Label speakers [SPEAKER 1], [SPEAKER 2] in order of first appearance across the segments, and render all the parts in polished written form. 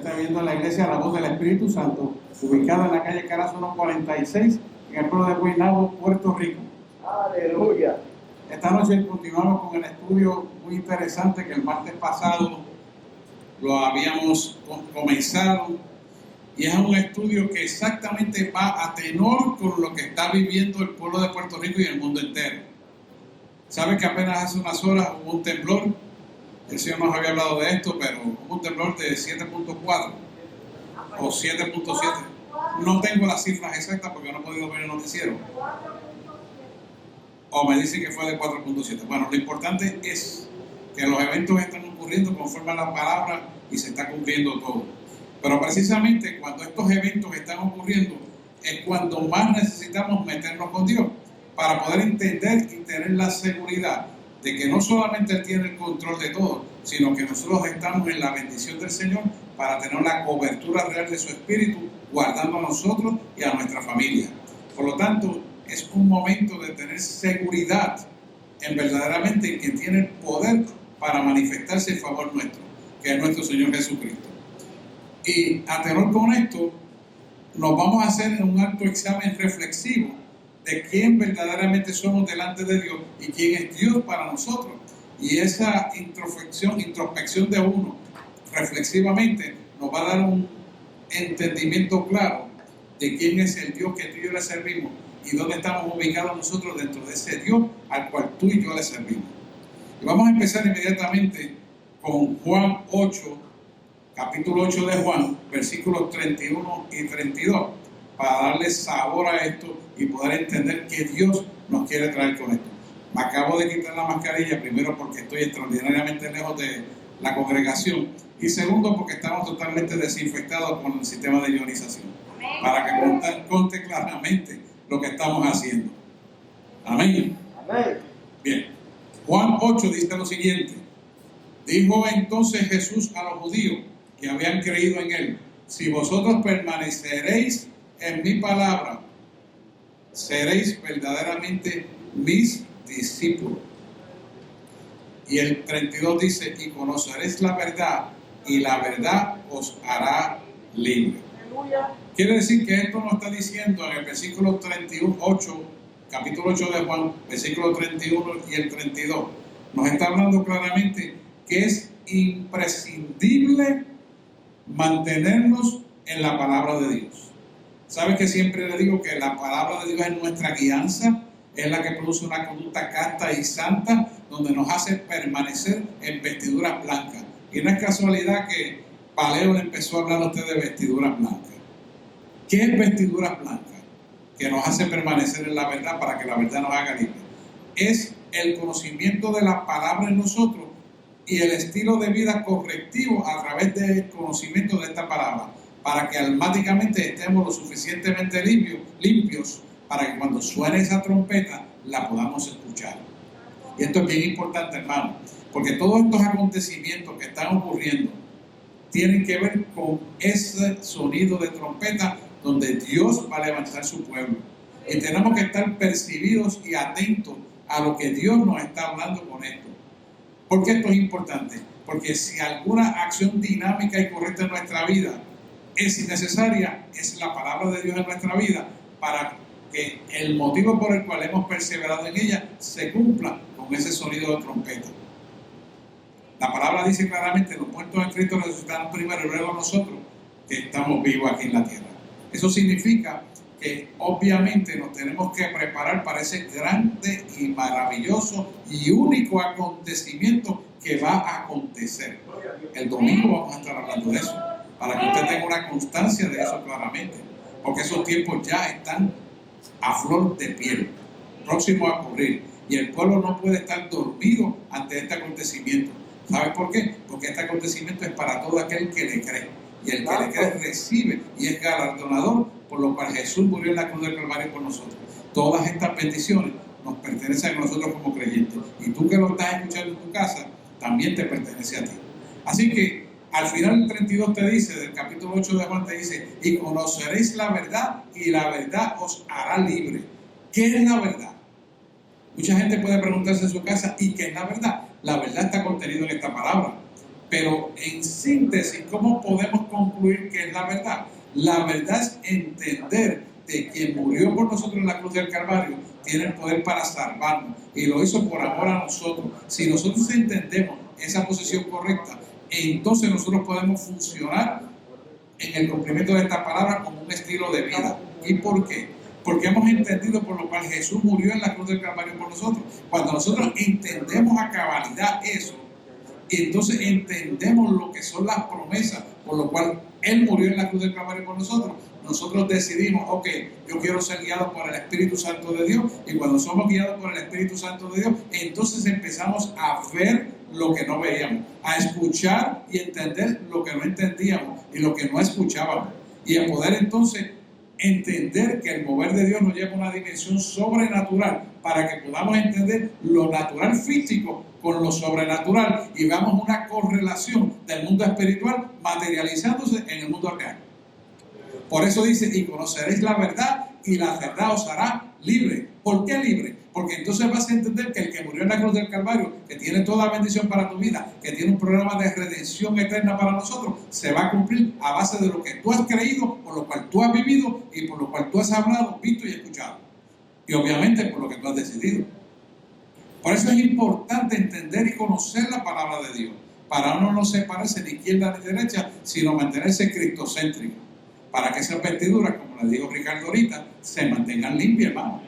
[SPEAKER 1] está viendo la iglesia La Voz del Espíritu Santo, ubicada en la calle Carazo 146, en el pueblo de Guaynabo, Puerto Rico.
[SPEAKER 2] Aleluya.
[SPEAKER 1] Esta noche continuamos con el estudio muy interesante que el martes pasado lo habíamos comenzado, y es un estudio que exactamente va a tenor con lo que está viviendo el pueblo de Puerto Rico y el mundo entero. ¿Sabe que apenas hace unas horas hubo un temblor? El Señor nos había hablado de esto, pero hubo un temblor de 7.4 o 7.7. No tengo las cifras exactas porque no he podido ver el noticiero. O me dicen que fue de 4.7. Bueno, lo importante es que los eventos están ocurriendo conforme a la palabra y se está cumpliendo todo. Pero precisamente cuando estos eventos están ocurriendo es cuando más necesitamos meternos con Dios para poder entender y tener la seguridad de que no solamente Él tiene el control de todo, sino que nosotros estamos en la bendición del Señor para tener la cobertura real de su Espíritu, guardando a nosotros y a nuestra familia. Por lo tanto, es un momento de tener seguridad en verdaderamente en quien tiene el poder para manifestarse en favor nuestro, que es nuestro Señor Jesucristo. Y a tenor con esto, nos vamos a hacer un alto examen reflexivo de quién verdaderamente somos delante de Dios y quién es Dios para nosotros. Y esa introspección de uno reflexivamente nos va a dar un entendimiento claro de quién es el Dios que tú y yo le servimos y dónde estamos ubicados nosotros dentro de ese Dios al cual tú y yo le servimos. Y vamos a empezar inmediatamente con Juan 8, capítulo 8 de Juan, versículos 31 y 32, para darle sabor a esto y poder entender que Dios nos quiere traer con esto. Me acabo de quitar la mascarilla, primero porque estoy extraordinariamente lejos de la congregación y segundo porque estamos totalmente desinfectados con el sistema de ionización. Amén. Para que conte claramente lo que estamos haciendo. Amén.
[SPEAKER 2] Amén.
[SPEAKER 1] Bien. Juan 8 dice lo siguiente: dijo entonces Jesús a los judíos que habían creído en Él: si vosotros permaneceréis en mi palabra, seréis verdaderamente mis discípulos. Y el 32 dice: y conoceréis la verdad, y la verdad os hará libre. Quiere decir que esto nos está diciendo en el versículo 31, 8, capítulo 8 de Juan, versículo 31 y el 32, nos está hablando claramente que es imprescindible mantenernos en la palabra de Dios. ¿Sabes que siempre le digo que la palabra de Dios es nuestra guianza? Es la que produce una conducta casta y santa, donde nos hace permanecer en vestiduras blancas. Y no es casualidad que Paleo le empezó a hablar a usted de vestiduras blancas. ¿Qué es vestiduras blancas? Que nos hace permanecer en la verdad para que la verdad nos haga libre. Es el conocimiento de la palabra en nosotros y el estilo de vida correctivo a través del conocimiento de esta palabra, para que almáticamente estemos lo suficientemente limpios para que cuando suene esa trompeta la podamos escuchar. Y esto es bien importante, hermano, porque todos estos acontecimientos que están ocurriendo tienen que ver con ese sonido de trompeta donde Dios va a levantar su pueblo. Y tenemos que estar percibidos y atentos a lo que Dios nos está hablando con esto. ¿Por qué esto es importante? Porque si alguna acción dinámica y correcta en nuestra vida es innecesaria, es la palabra de Dios en nuestra vida para que el motivo por el cual hemos perseverado en ella se cumpla con ese sonido de trompeta. La palabra dice claramente: los muertos en Cristo resucitarán primero y luego nosotros que estamos vivos aquí en la tierra. Eso significa que obviamente nos tenemos que preparar para ese grande y maravilloso y único acontecimiento que va a acontecer. El domingo vamos a estar hablando de eso, para que usted tenga una constancia de eso claramente, porque esos tiempos ya están a flor de piel, próximos a ocurrir, y el pueblo no puede estar dormido ante este acontecimiento. ¿Sabe por qué? Porque este acontecimiento es para todo aquel que le cree, y el que le cree recibe y es galardonador, por lo cual Jesús murió en la cruz del Calvario por nosotros. Todas estas bendiciones nos pertenecen a nosotros como creyentes, y tú que lo estás escuchando en tu casa, también te pertenece a ti. Así que al final del 32 te dice, del capítulo 8 de Juan te dice: y conoceréis la verdad, y la verdad os hará libre. ¿Qué es la verdad? Mucha gente puede preguntarse en su casa: ¿y qué es la verdad? La verdad está contenida en esta palabra. Pero en síntesis, ¿cómo podemos concluir que es la verdad? La verdad es entender de quien murió por nosotros en la cruz del Calvario tiene el poder para salvarnos y lo hizo por amor a nosotros. Si nosotros entendemos esa posición correcta, entonces nosotros podemos funcionar en el cumplimiento de esta palabra como un estilo de vida. ¿Y por qué? Porque hemos entendido por lo cual Jesús murió en la cruz del Calvario por nosotros. Cuando nosotros entendemos a cabalidad eso, entonces entendemos lo que son las promesas por lo cual Él murió en la cruz del Calvario por nosotros. Nosotros decidimos, ok, yo quiero ser guiado por el Espíritu Santo de Dios, y cuando somos guiados por el Espíritu Santo de Dios, entonces empezamos a ver lo que no veíamos, a escuchar y entender lo que no entendíamos y lo que no escuchábamos, y a poder entonces entender que el mover de Dios nos lleva a una dimensión sobrenatural para que podamos entender lo natural físico con lo sobrenatural y veamos una correlación del mundo espiritual materializándose en el mundo real. Por eso dice, y conoceréis la verdad y la verdad os hará libre. ¿Por qué libre? Porque entonces vas a entender que el que murió en la cruz del Calvario, que tiene toda bendición para tu vida, que tiene un programa de redención eterna para nosotros, se va a cumplir a base de lo que tú has creído, por lo cual tú has vivido y por lo cual tú has hablado, visto y escuchado. Y obviamente por lo que tú has decidido. Por eso es importante entender y conocer la palabra de Dios, para uno no separarse ni izquierda ni derecha, sino mantenerse cristocéntrico, para que esas vestiduras, como le dijo Ricardo ahorita, se mantengan limpias, hermano.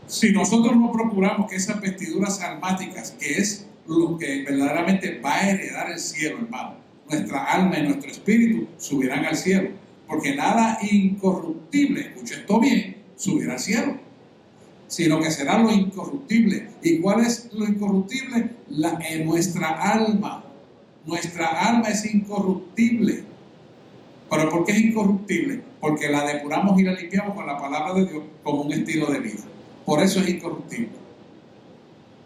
[SPEAKER 1] Si nosotros no procuramos que esas vestiduras almáticas, que es lo que verdaderamente va a heredar el cielo, hermano, nuestra alma y nuestro espíritu subirán al cielo, porque nada incorruptible, escucha esto bien, subirá al cielo, sino que será lo incorruptible. ¿Y cuál es lo incorruptible? Nuestra alma. Nuestra alma es incorruptible. ¿Pero por qué es incorruptible? Porque la depuramos y la limpiamos con la palabra de Dios como un estilo de vida. Por eso es incorruptible.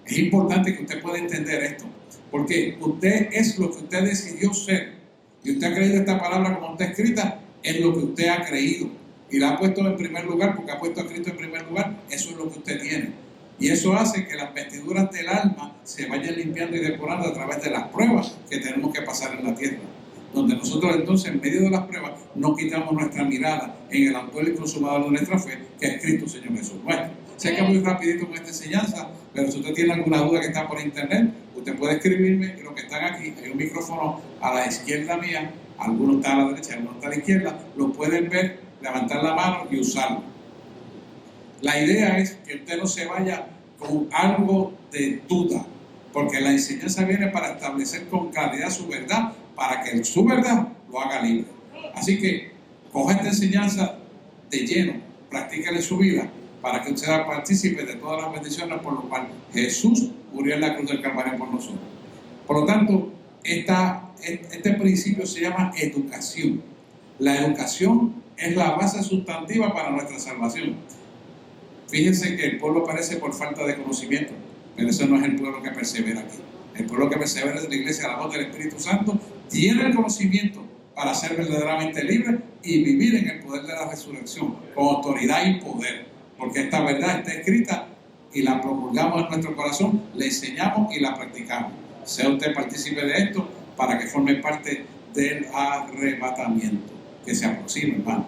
[SPEAKER 1] Es importante que usted pueda entender esto, porque usted es lo que usted decidió ser. Y usted ha creído esta palabra como está escrita, es lo que usted ha creído. Y la ha puesto en primer lugar, porque ha puesto a Cristo en primer lugar. Eso es lo que usted tiene. Y eso hace que las vestiduras del alma se vayan limpiando y depurando a través de las pruebas que tenemos que pasar en la tierra. Donde nosotros entonces, en medio de las pruebas, no quitamos nuestra mirada en el autor y consumador de nuestra fe, que es Cristo Señor Jesús nuestro. Sé que muy rapidito con esta enseñanza, pero si usted tiene alguna duda que está por internet, usted puede escribirme, y los que están aquí, hay un micrófono a la izquierda mía, algunos están a la derecha, algunos están a la izquierda, lo pueden ver, levantar la mano y usarlo. La idea es que usted no se vaya con algo de duda, porque la enseñanza viene para establecer con claridad su verdad, para que su verdad lo haga libre. Así que coja esta enseñanza de lleno, practíquela en su vida, para que usted sea partícipe de todas las bendiciones por lo cual Jesús murió en la cruz del Calvario por nosotros. Por lo tanto, este principio se llama educación. La educación es la base sustantiva para nuestra salvación. Fíjense que el pueblo perece por falta de conocimiento, pero ese no es el pueblo que persevera aquí. El pueblo que persevera es la iglesia, la voz del Espíritu Santo, tiene el conocimiento para ser verdaderamente libre y vivir en el poder de la resurrección, con autoridad y poder, porque esta verdad está escrita y la promulgamos en nuestro corazón, la enseñamos y la practicamos. Sea usted partícipe de esto para que forme parte del arrebatamiento que se aproxima, hermano.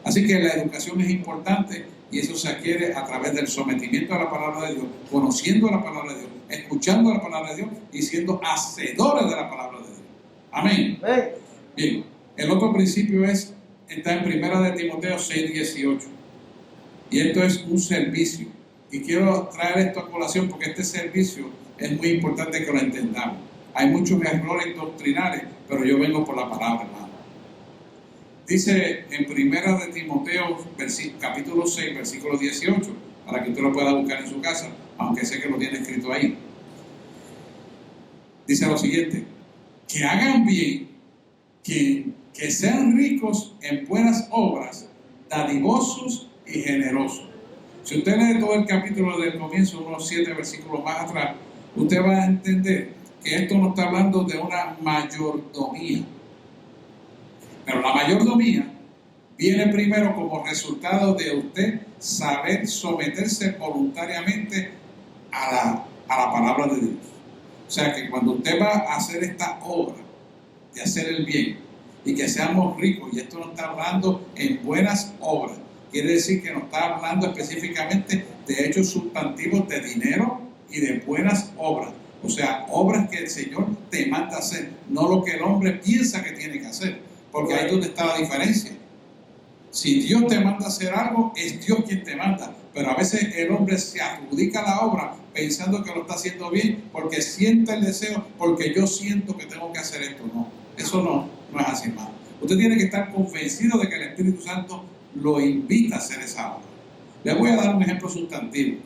[SPEAKER 1] Así que la educación es importante y eso se adquiere a través del sometimiento a la palabra de Dios, conociendo la palabra de Dios, escuchando la palabra de Dios y siendo hacedores de la palabra de Dios. Amén. Bien, el otro principio está en 1 de Timoteo 6:18 y esto es un servicio. Y quiero traer esto a colación porque este servicio es muy importante que lo entendamos. Hay muchos errores doctrinales, pero yo vengo por la palabra, hermano. Dice en 1 de Timoteo, capítulo 6, versículo 18, para que usted lo pueda buscar en su casa, aunque sé que lo tiene escrito ahí. Dice lo siguiente: que hagan bien, que sean ricos en buenas obras, dadivosos y generosos. Si usted lee todo el capítulo del comienzo, unos 7 versículos más atrás, usted va a entender que esto no está hablando de una mayordomía. Pero la mayordomía viene primero como resultado de usted saber someterse voluntariamente a la palabra de Dios. O sea que cuando usted va a hacer esta obra de hacer el bien y que seamos ricos, y esto no está hablando en buenas obras, quiere decir que no está hablando específicamente de hechos sustantivos de dinero y de buenas obras. O sea, obras que el Señor te manda a hacer, no lo que el hombre piensa que tiene que hacer, porque ahí es donde está la diferencia. Si Dios te manda a hacer algo, es Dios quien te manda. Pero a veces el hombre se adjudica la obra pensando que lo está haciendo bien, porque siente el deseo, porque yo siento que tengo que hacer esto. No, eso no es así, hermano. Usted tiene que estar convencido de que el Espíritu Santo lo invita a hacer esa obra. Le voy a dar un ejemplo sustantivo.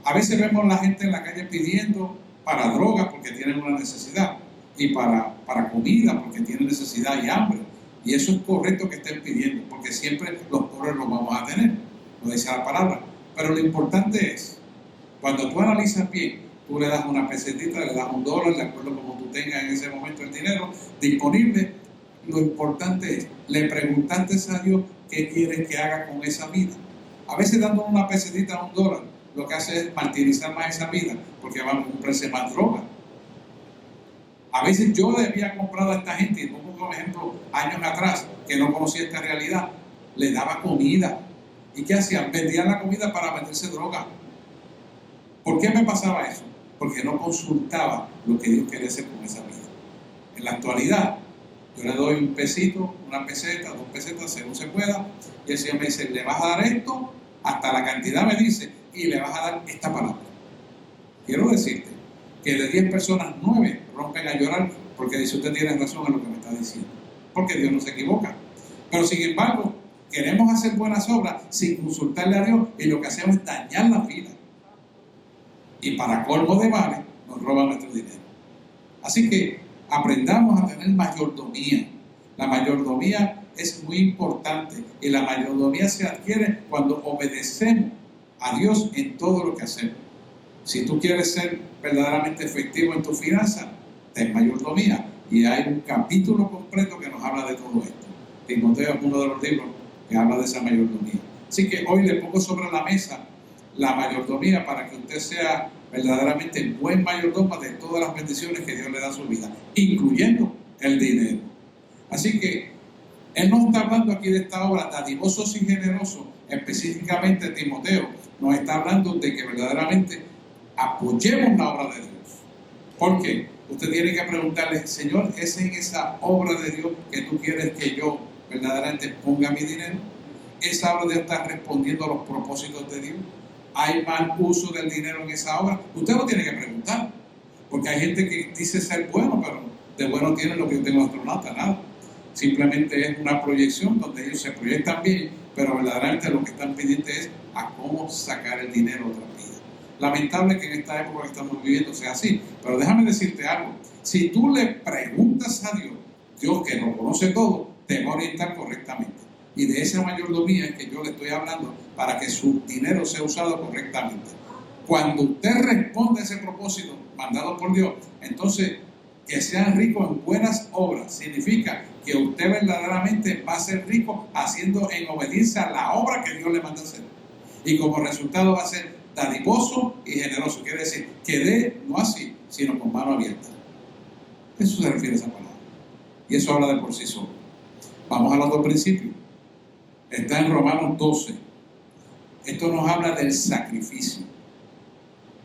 [SPEAKER 1] A veces vemos a la gente en la calle pidiendo para drogas porque tienen una necesidad, y para comida porque tienen necesidad y hambre. Y eso es correcto que estén pidiendo, porque siempre los pobres los vamos a tener, lo dice la palabra. Pero lo importante es, cuando tú analizas bien, tú le das una pesetita, le das $1, de acuerdo a como tú tengas en ese momento el dinero disponible. Lo importante es, le preguntaste a Dios qué quieres que haga con esa vida. A veces dando una pesetita a $1, lo que hace es martirizar más esa vida, porque van a comprarse más droga. A veces yo le había comprado a esta gente, y pongo como ejemplo años atrás, que no conocía esta realidad, le daba comida. ¿Y qué hacían? Vendían la comida para venderse droga. ¿Por qué me pasaba eso? Porque no consultaba lo que Dios quería hacer con esa vida. En la actualidad, yo le doy un pesito, una peseta, 2 pesetas, según se pueda, y el Señor me dice, le vas a dar esto, hasta la cantidad me dice, y le vas a dar esta palabra. Quiero decirte que de 10 personas, 9 rompen a llorar porque dice, usted tiene razón en lo que me está diciendo, porque Dios no se equivoca. Pero sin embargo, queremos hacer buenas obras sin consultarle a Dios, y lo que hacemos es dañar la vida. Y para colmo de males, nos roban nuestro dinero. Así que aprendamos a tener mayordomía. La mayordomía es muy importante, y la mayordomía se adquiere cuando obedecemos a Dios en todo lo que hacemos. Si tú quieres ser verdaderamente efectivo en tu finanzas, ten mayordomía. Y hay un capítulo completo que nos habla de todo esto. Timoteo es uno de los libros que habla de esa mayordomía. Así que hoy le pongo sobre la mesa la mayordomía para que usted sea verdaderamente buen mayordomo de todas las bendiciones que Dios le da a su vida, incluyendo el dinero. Así que Él nos está hablando aquí de esta obra, dadivosos y generosos, específicamente Timoteo nos está hablando de que verdaderamente apoyemos la obra de Dios. ¿Por qué? Usted tiene que preguntarle, Señor, ¿es en esa obra de Dios que tú quieres que yo verdaderamente ponga mi dinero? ¿Esa obra de Dios está respondiendo a los propósitos de Dios? ¿Hay mal uso del dinero en esa obra? Usted lo tiene que preguntar, porque hay gente que dice ser bueno, pero de bueno tiene lo que yo tengo astronauta, nada. Simplemente es una proyección donde ellos se proyectan bien, pero verdaderamente lo que están pendientes es a cómo sacar el dinero de otra vida. Lamentable que en esta época que estamos viviendo sea así, pero déjame decirte algo. Si tú le preguntas a Dios, Dios que lo conoce todo, te va a orientar correctamente. Y de esa mayordomía es que yo le estoy hablando, para que su dinero sea usado correctamente. Cuando usted responde a ese propósito mandado por Dios, entonces que sean ricos en buenas obras significa que usted verdaderamente va a ser rico haciendo en obediencia a la obra que Dios le manda hacer. Y como resultado va a ser dadivoso y generoso. Quiere decir que dé no así, sino con mano abierta. Eso se refiere a esa palabra. Y eso habla de por sí solo. Vamos al otro principio. Está en Romanos 12. Esto nos habla del sacrificio.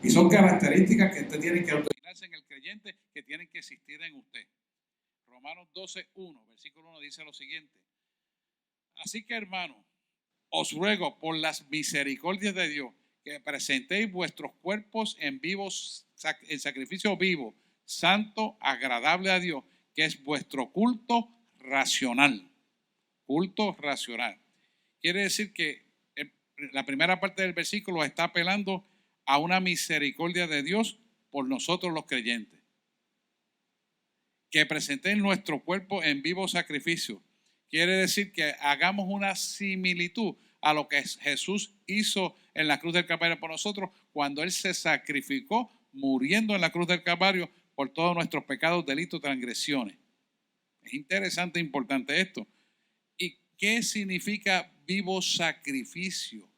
[SPEAKER 1] Y son características que usted tiene que autorizarse en el creyente, que tienen que existir en usted. Romanos 12:1, versículo 1 dice lo siguiente. Así que, hermanos, os ruego por las misericordias de Dios que presentéis vuestros cuerpos en sacrificio vivo, santo, agradable a Dios, que es vuestro culto racional. Culto racional. Quiere decir que la primera parte del versículo está apelando a una misericordia de Dios por nosotros los creyentes. Que presenten nuestro cuerpo en vivo sacrificio. Quiere decir que hagamos una similitud a lo que Jesús hizo en la cruz del Calvario por nosotros, cuando Él se sacrificó muriendo en la cruz del Calvario por todos nuestros pecados, delitos, transgresiones. Es interesante e importante esto. ¿Y qué significa vivo sacrificio?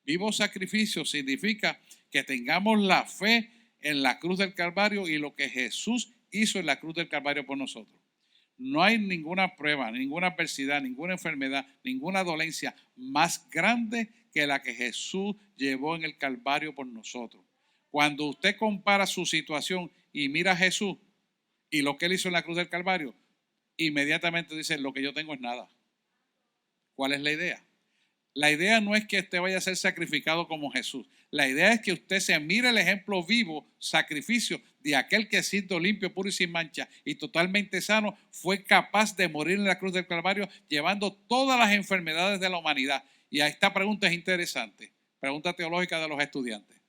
[SPEAKER 1] Vivo sacrificio significa que tengamos la fe en la cruz del Calvario y lo que Jesús hizo en la cruz del Calvario por nosotros. No hay ninguna prueba, ninguna adversidad, ninguna enfermedad, ninguna dolencia más grande que la que Jesús llevó en el Calvario por nosotros. Cuando usted compara su situación y mira a Jesús y lo que él hizo en la cruz del Calvario, inmediatamente dice, lo que yo tengo es nada. ¿Cuál es la idea? La idea no es que usted vaya a ser sacrificado como Jesús. La idea es que usted se mire el ejemplo vivo, sacrificio de aquel que siendo limpio, puro y sin mancha y totalmente sano, fue capaz de morir en la cruz del Calvario llevando todas las enfermedades de la humanidad. Y esta pregunta es interesante, pregunta teológica de los estudiantes.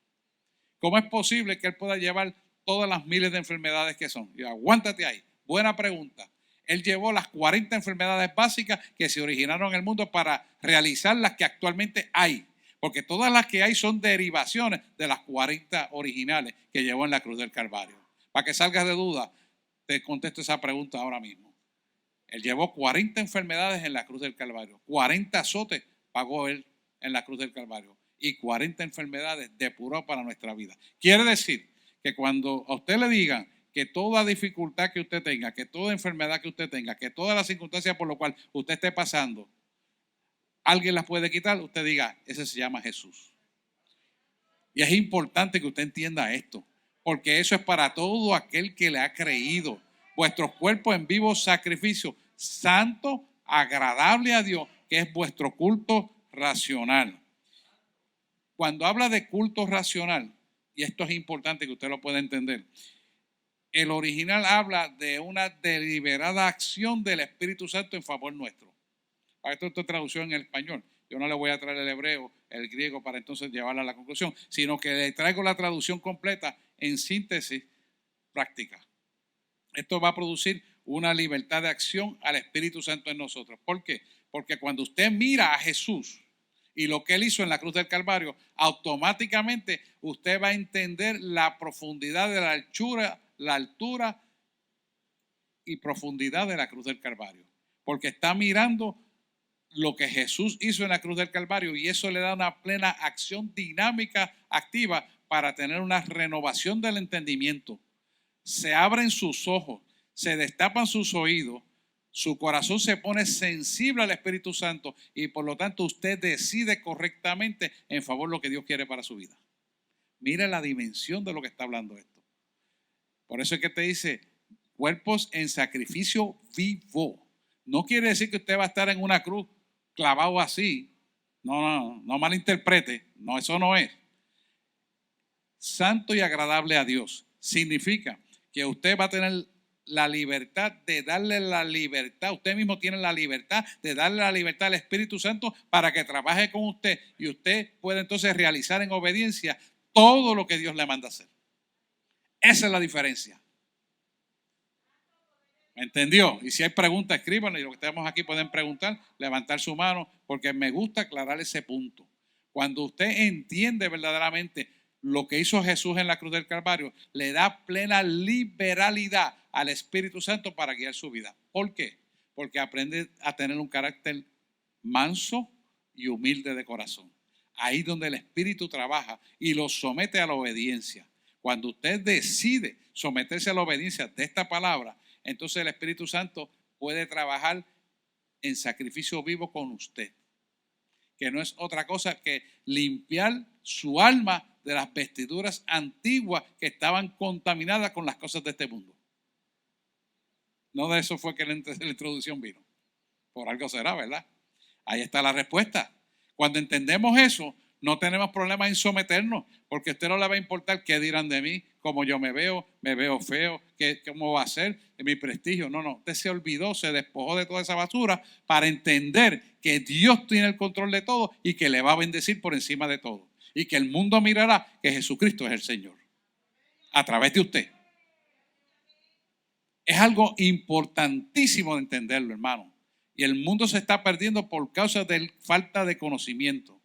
[SPEAKER 1] ¿Cómo es posible que él pueda llevar todas las miles de enfermedades que son? Y aguántate ahí, buena pregunta. Él llevó las 40 enfermedades básicas que se originaron en el mundo para realizar las que actualmente hay. Porque todas las que hay son derivaciones de las 40 originales que llevó en la cruz del Calvario. Para que salgas de duda, te contesto esa pregunta ahora mismo. Él llevó 40 enfermedades en la cruz del Calvario. 40 azotes pagó él en la cruz del Calvario. Y 40 enfermedades depuró para nuestra vida. Quiere decir que cuando a usted le digan que toda dificultad que usted tenga, que toda enfermedad que usted tenga, que todas las circunstancias por las cuales usted esté pasando, alguien las puede quitar, usted diga, ese se llama Jesús. Y es importante que usted entienda esto, porque eso es para todo aquel que le ha creído. Vuestros cuerpos en vivo sacrificio, santo, agradable a Dios, que es vuestro culto racional. Cuando habla de culto racional, y esto es importante que usted lo pueda entender, el original habla de una deliberada acción del Espíritu Santo en favor nuestro. Esto es traducción en el español. Yo no le voy a traer el hebreo, el griego, para entonces llevarla a la conclusión, sino que le traigo la traducción completa en síntesis práctica. Esto va a producir una libertad de acción al Espíritu Santo en nosotros. ¿Por qué? Porque cuando usted mira a Jesús y lo que él hizo en la cruz del Calvario, automáticamente usted va a entender la profundidad de la altura y profundidad de la cruz del Calvario. Porque está mirando lo que Jesús hizo en la cruz del Calvario y eso le da una plena acción dinámica, activa, para tener una renovación del entendimiento. Se abren sus ojos, se destapan sus oídos, su corazón se pone sensible al Espíritu Santo y por lo tanto usted decide correctamente en favor de lo que Dios quiere para su vida. Mire la dimensión de lo que está hablando esto. Por eso es que te dice, cuerpos en sacrificio vivo. No quiere decir que usted va a estar en una cruz clavado así. No malinterprete. No, eso no es. Santo y agradable a Dios. Significa que usted va a tener la libertad de darle la libertad. Usted mismo tiene la libertad de darle la libertad al Espíritu Santo para que trabaje con usted y usted puede entonces realizar en obediencia todo lo que Dios le manda hacer. Esa es la diferencia. ¿Me entendió? Y si hay preguntas, escríbanlo y los que estamos aquí pueden preguntar, levantar su mano, porque me gusta aclarar ese punto. Cuando usted entiende verdaderamente lo que hizo Jesús en la cruz del Calvario, le da plena liberalidad al Espíritu Santo para guiar su vida. ¿Por qué? Porque aprende a tener un carácter manso y humilde de corazón. Ahí donde el Espíritu trabaja y lo somete a la obediencia. Cuando usted decide someterse a la obediencia de esta palabra, entonces el Espíritu Santo puede trabajar en sacrificio vivo con usted, que no es otra cosa que limpiar su alma de las vestiduras antiguas que estaban contaminadas con las cosas de este mundo. No de eso fue que la introducción vino. Por algo será, ¿verdad? Ahí está la respuesta. Cuando entendemos eso, no tenemos problemas en someternos, porque a usted no le va a importar qué dirán de mí, cómo yo me veo feo, cómo va a ser, mi prestigio. No, usted se olvidó, se despojó de toda esa basura para entender que Dios tiene el control de todo y que le va a bendecir por encima de todo. Y que el mundo mirará que Jesucristo es el Señor a través de usted. Es algo importantísimo de entenderlo, hermano. Y el mundo se está perdiendo por causa de falta de conocimiento.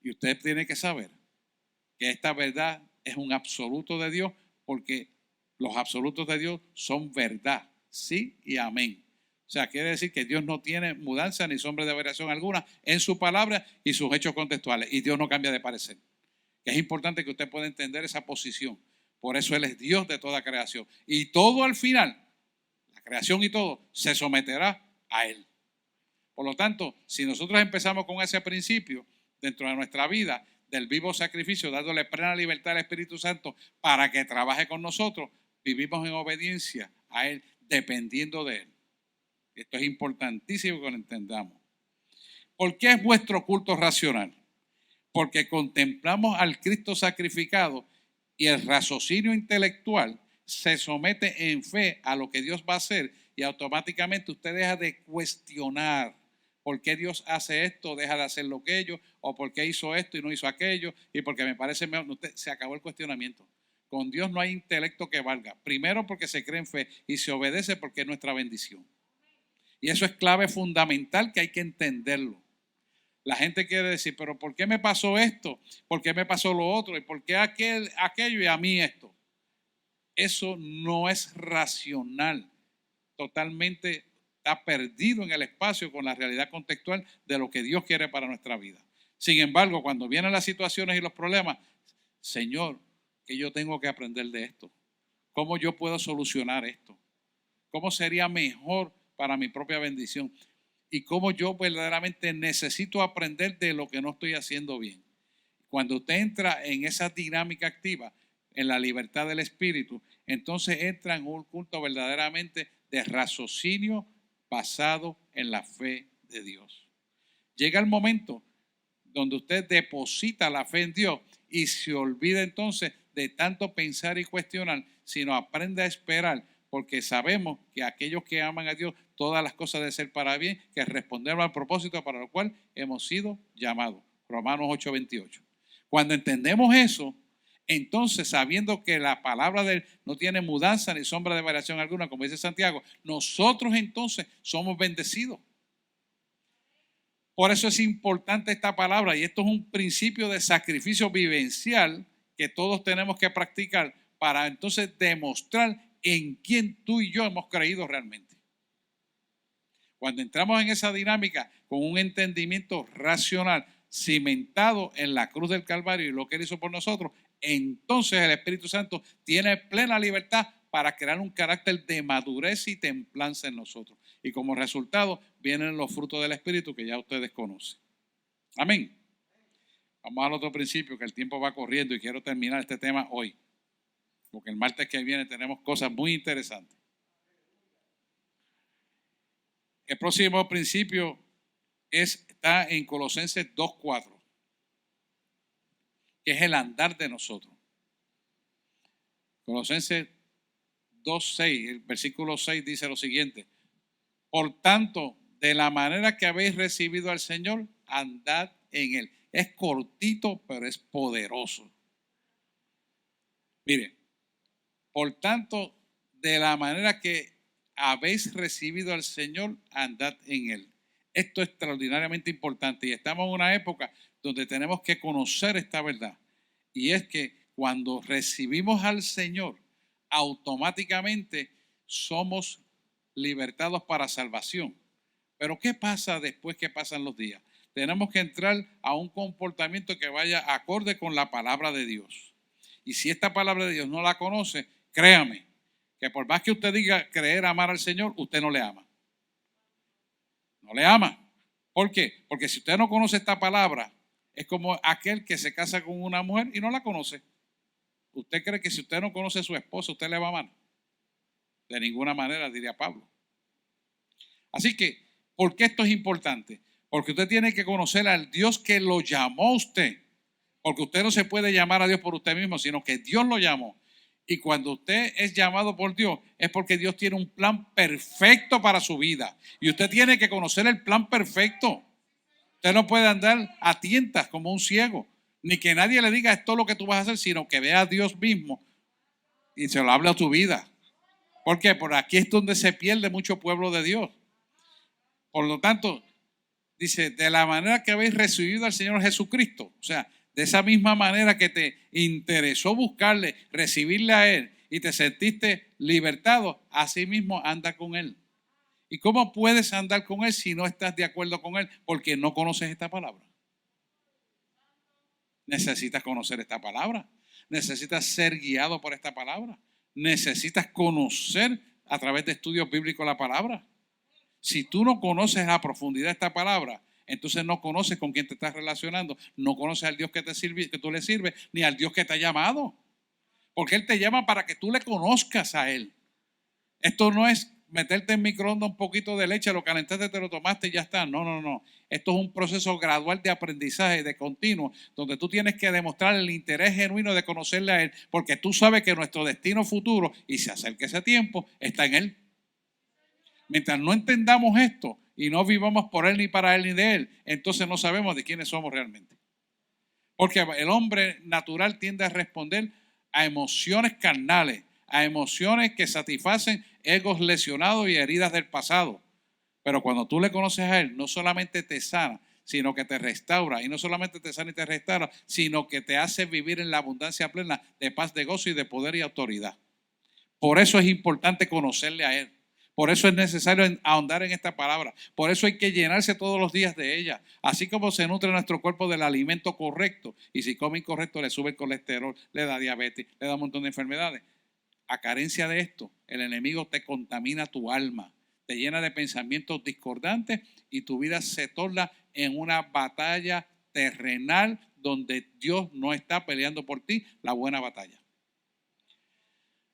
[SPEAKER 1] Y usted tiene que saber que esta verdad es un absoluto de Dios, porque los absolutos de Dios son verdad, sí y amén. O sea, quiere decir que Dios no tiene mudanza ni sombra de variación alguna en su palabra y sus hechos contextuales. Y Dios no cambia de parecer. Que es importante que usted pueda entender esa posición. Por eso Él es Dios de toda creación. Y todo al final, la creación y todo, se someterá a Él. Por lo tanto, si nosotros empezamos con ese principio dentro de nuestra vida, del vivo sacrificio, dándole plena libertad al Espíritu Santo para que trabaje con nosotros, vivimos en obediencia a Él, dependiendo de Él. Esto es importantísimo que lo entendamos. ¿Por qué es vuestro culto racional? Porque contemplamos al Cristo sacrificado y el raciocinio intelectual se somete en fe a lo que Dios va a hacer y automáticamente usted deja de cuestionar por qué Dios hace esto, deja de hacer lo que ellos, o por qué hizo esto y no hizo aquello, y porque me parece mejor. Usted, se acabó el cuestionamiento. Con Dios no hay intelecto que valga. Primero porque se cree en fe y se obedece porque es nuestra bendición. Y eso es clave fundamental que hay que entenderlo. La gente quiere decir, pero ¿por qué me pasó esto? ¿Por qué me pasó lo otro? ¿Y por qué aquello y a mí esto? Eso no es racional. Totalmente está perdido en el espacio con la realidad contextual de lo que Dios quiere para nuestra vida. Sin embargo, cuando vienen las situaciones y los problemas, Señor, ¿qué yo tengo que aprender de esto? ¿Cómo yo puedo solucionar esto? ¿Cómo sería mejor para mi propia bendición? Y cómo yo verdaderamente necesito aprender de lo que no estoy haciendo bien. Cuando usted entra en esa dinámica activa, en la libertad del Espíritu, entonces entra en un culto verdaderamente de raciocinio basado en la fe de Dios. Llega el momento donde usted deposita la fe en Dios y se olvida entonces de tanto pensar y cuestionar, sino aprende a esperar, porque sabemos que aquellos que aman a Dios, todas las cosas deben ser para bien, que respondemos al propósito para el cual hemos sido llamados. Romanos 8:28. Cuando entendemos eso, entonces, sabiendo que la palabra de Él no tiene mudanza ni sombra de variación alguna, como dice Santiago, nosotros entonces somos bendecidos. Por eso es importante esta palabra, y esto es un principio de sacrificio vivencial que todos tenemos que practicar para entonces demostrar en quién tú y yo hemos creído realmente. Cuando entramos en esa dinámica con un entendimiento racional cimentado en la cruz del Calvario y lo que Él hizo por nosotros, entonces el Espíritu Santo tiene plena libertad para crear un carácter de madurez y templanza en nosotros. Y como resultado vienen los frutos del Espíritu que ya ustedes conocen. Amén. Vamos al otro principio, que el tiempo va corriendo y quiero terminar este tema hoy, porque el martes que viene tenemos cosas muy interesantes. El próximo principio está en Colosenses 2:4, que es el andar de nosotros. Colosenses 2:6, el versículo 6 dice lo siguiente: por tanto, de la manera que habéis recibido al Señor, andad en Él. Es cortito, pero es poderoso. Mire, por tanto, de la manera que habéis recibido al Señor, andad en Él. Esto es extraordinariamente importante y estamos en una época donde tenemos que conocer esta verdad. Y es que cuando recibimos al Señor, automáticamente somos libertados para salvación. Pero ¿qué pasa después que pasan los días? Tenemos que entrar a un comportamiento que vaya acorde con la palabra de Dios. Y si esta palabra de Dios no la conoce, créame, que por más que usted diga creer, amar al Señor, usted no le ama. No le ama. ¿Por qué? Porque si usted no conoce esta palabra, es como aquel que se casa con una mujer y no la conoce. ¿Usted cree que si usted no conoce a su esposa, usted le va a amar? De ninguna manera, diría Pablo. Así que, ¿por qué esto es importante? Porque usted tiene que conocer al Dios que lo llamó a usted. Porque usted no se puede llamar a Dios por usted mismo, sino que Dios lo llamó. Y cuando usted es llamado por Dios, es porque Dios tiene un plan perfecto para su vida. Y usted tiene que conocer el plan perfecto. Usted no puede andar a tientas como un ciego. Ni que nadie le diga esto es lo que tú vas a hacer, sino que vea a Dios mismo y se lo hable a tu vida. ¿Por qué? Por aquí es donde se pierde mucho pueblo de Dios. Por lo tanto, dice, de la manera que habéis recibido al Señor Jesucristo, o sea, de esa misma manera que te interesó buscarle, recibirle a Él y te sentiste libertado, así mismo anda con Él. ¿Y cómo puedes andar con Él si no estás de acuerdo con Él? Porque no conoces esta palabra. Necesitas conocer esta palabra. Necesitas ser guiado por esta palabra. Necesitas conocer a través de estudios bíblicos la palabra. Si tú no conoces a profundidad esta palabra, entonces no conoces con quién te estás relacionando, no conoces al Dios que te sirve, que tú le sirves, ni al Dios que te ha llamado. Porque Él te llama para que tú le conozcas a Él. Esto no es meterte en microondas un poquito de leche, lo calentaste, te lo tomaste y ya está. No, no, no. Esto es un proceso gradual de aprendizaje, de continuo, donde tú tienes que demostrar el interés genuino de conocerle a Él, porque tú sabes que nuestro destino futuro, y se acerca ese tiempo, está en Él. Mientras no entendamos esto y no vivamos por Él, ni para Él, ni de Él, entonces no sabemos de quiénes somos realmente. Porque el hombre natural tiende a responder a emociones carnales, a emociones que satisfacen egos lesionados y heridas del pasado. Pero cuando tú le conoces a Él, no solamente te sana, sino que te restaura. Y no solamente te sana y te restaura, sino que te hace vivir en la abundancia plena de paz, de gozo y de poder y autoridad. Por eso es importante conocerle a Él. Por eso es necesario ahondar en esta palabra. Por eso hay que llenarse todos los días de ella. Así como se nutre nuestro cuerpo del alimento correcto. Y si come incorrecto le sube el colesterol, le da diabetes, le da un montón de enfermedades. A carencia de esto, el enemigo te contamina tu alma. Te llena de pensamientos discordantes y tu vida se torna en una batalla terrenal donde Dios no está peleando por ti la buena batalla.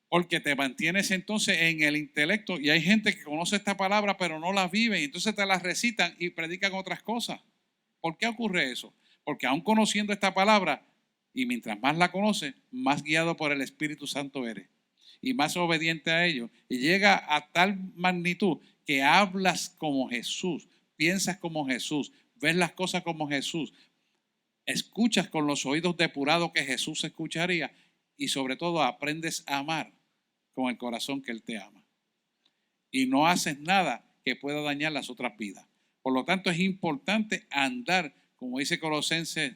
[SPEAKER 1] Porque te mantienes entonces en el intelecto y hay gente que conoce esta palabra pero no la vive y entonces te la recitan y predican otras cosas. ¿Por qué ocurre eso? Porque aún conociendo esta palabra y mientras más la conoces, más guiado por el Espíritu Santo eres y más obediente a ello y llega a tal magnitud que hablas como Jesús, piensas como Jesús, ves las cosas como Jesús, escuchas con los oídos depurados que Jesús escucharía y sobre todo aprendes a amar con el corazón que Él te ama. Y no haces nada que pueda dañar las otras vidas. Por lo tanto, es importante andar, como dice Colosenses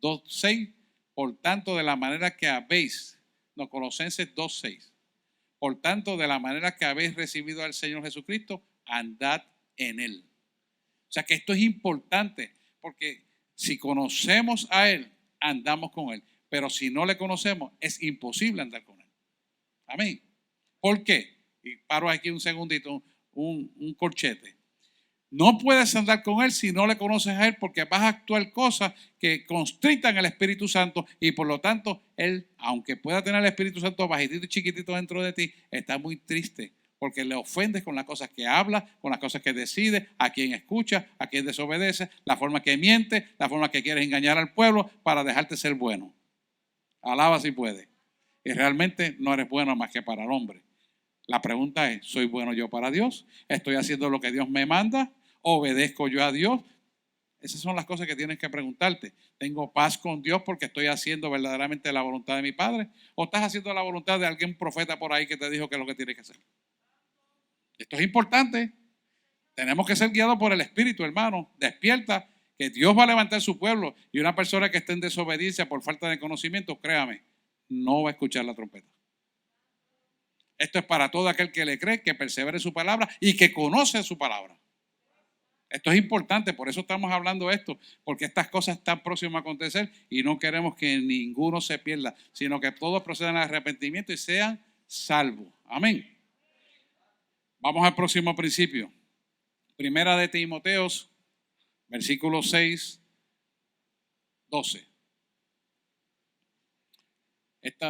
[SPEAKER 1] 2:6, por tanto, de la manera que habéis, no, Colosenses 2:6, por tanto, de la manera que habéis recibido al Señor Jesucristo, andad en Él. O sea que esto es importante, porque si conocemos a Él, andamos con Él. Pero si no le conocemos, es imposible andar con Él. Amén. ¿Por qué? Y paro aquí un segundito, un corchete. No puedes andar con Él si no le conoces a Él, porque vas a actuar cosas que constritan el Espíritu Santo y por lo tanto Él, aunque pueda tener el Espíritu Santo bajitito y chiquitito dentro de ti, está muy triste porque le ofendes con las cosas que habla, con las cosas que decide, a quien escucha, a quien desobedece, la forma que miente, la forma que quieres engañar al pueblo para dejarte ser bueno. Alaba si puede. Y realmente no eres bueno más que para el hombre. La pregunta es, ¿soy bueno yo para Dios? ¿Estoy haciendo lo que Dios me manda? ¿Obedezco yo a Dios? Esas son las cosas que tienes que preguntarte. ¿Tengo paz con Dios porque estoy haciendo verdaderamente la voluntad de mi Padre? ¿O estás haciendo la voluntad de algún profeta por ahí que te dijo que es lo que tienes que hacer? Esto es importante. Tenemos que ser guiados por el Espíritu, hermano. Despierta que Dios va a levantar su pueblo y una persona que esté en desobediencia por falta de conocimiento, créame, no va a escuchar la trompeta. Esto es para todo aquel que le cree, que persevere su palabra y que conoce su palabra. Esto es importante, por eso estamos hablando de esto, porque estas cosas están próximas a acontecer y no queremos que ninguno se pierda, sino que todos procedan al arrepentimiento y sean salvos. Amén. Vamos al próximo principio. Primera de Timoteos, versículo 6, 12.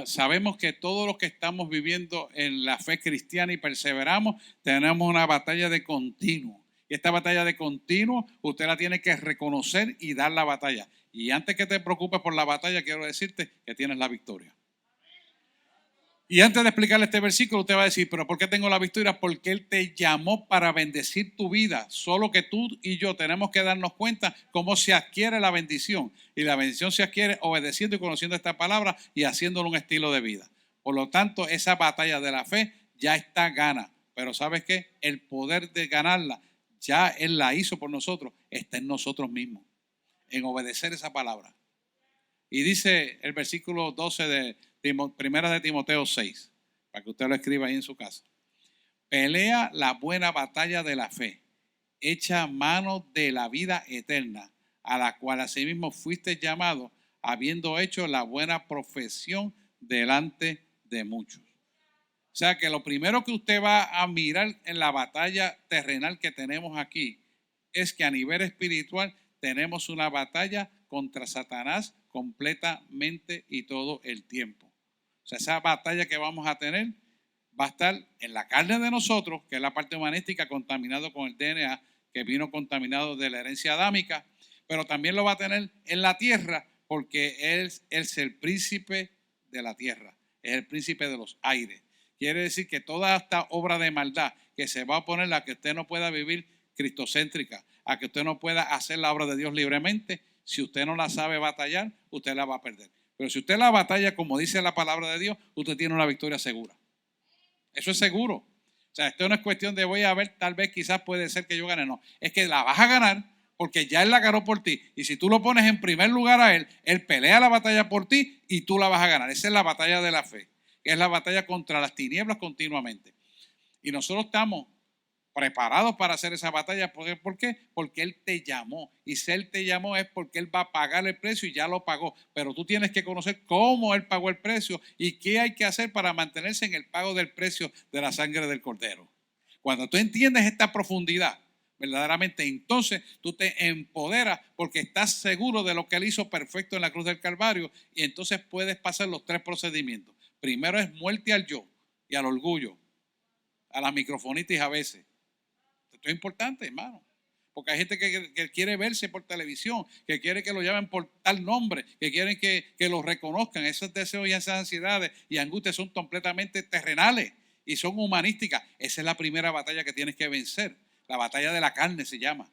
[SPEAKER 1] Sabemos que todos los que estamos viviendo en la fe cristiana y perseveramos, tenemos una batalla de continuo. Y esta batalla de continuo, usted la tiene que reconocer y dar la batalla. Y antes que te preocupes por la batalla, quiero decirte que tienes la victoria. Y antes de explicarle este versículo, usted va a decir, ¿pero por qué tengo la victoria? Porque Él te llamó para bendecir tu vida. Solo que tú y yo tenemos que darnos cuenta cómo se adquiere la bendición. Y la bendición se adquiere obedeciendo y conociendo esta palabra y haciéndolo un estilo de vida. Por lo tanto, esa batalla de la fe ya está gana. Pero ¿sabes qué? El poder de ganarla, ya Él la hizo por nosotros, está en nosotros mismos. En obedecer esa palabra. Y dice el versículo 12 de Primera de Timoteo 6, para que usted lo escriba ahí en su casa. Pelea la buena batalla de la fe, echa mano de la vida eterna, a la cual asimismo fuiste llamado, habiendo hecho la buena profesión delante de muchos. O sea que lo primero que usted va a mirar en la batalla terrenal que tenemos aquí es que a nivel espiritual tenemos una batalla contra Satanás completamente y todo el tiempo. O sea, esa batalla que vamos a tener va a estar en la carne de nosotros, que es la parte humanística, contaminado con el DNA, que vino contaminado de la herencia adámica, pero también lo va a tener en la tierra, porque él es el príncipe de la tierra, es el príncipe de los aires. Quiere decir que toda esta obra de maldad que se va a oponer a que usted no pueda vivir cristocéntrica, a que usted no pueda hacer la obra de Dios libremente, si usted no la sabe batallar, usted la va a perder. Pero si usted la batalla como dice la palabra de Dios, usted tiene una victoria segura. Eso es seguro. O sea, esto no es cuestión de voy a ver, tal vez quizás puede ser que yo gane. No, es que la vas a ganar porque ya Él la ganó por ti. Y si tú lo pones en primer lugar a Él, Él pelea la batalla por ti y tú la vas a ganar. Esa es la batalla de la fe, que es la batalla contra las tinieblas continuamente. Y nosotros estamos preparados para hacer esa batalla. ¿Por qué? Porque Él te llamó. Y si Él te llamó es porque Él va a pagar el precio y ya lo pagó. Pero tú tienes que conocer cómo Él pagó el precio y qué hay que hacer para mantenerse en el pago del precio de la sangre del Cordero. Cuando tú entiendes esta profundidad, verdaderamente, entonces tú te empoderas porque estás seguro de lo que Él hizo perfecto en la cruz del Calvario y entonces puedes pasar los 3 procedimientos. Primero es muerte al yo y al orgullo, a la microfonitis a veces. Esto es importante, hermano. Porque hay gente que quiere verse por televisión, que quiere que lo llamen por tal nombre, que quieren que lo reconozcan. Esos deseos y esas ansiedades y angustias son completamente terrenales y son humanísticas. Esa es la primera batalla que tienes que vencer. La batalla de la carne se llama.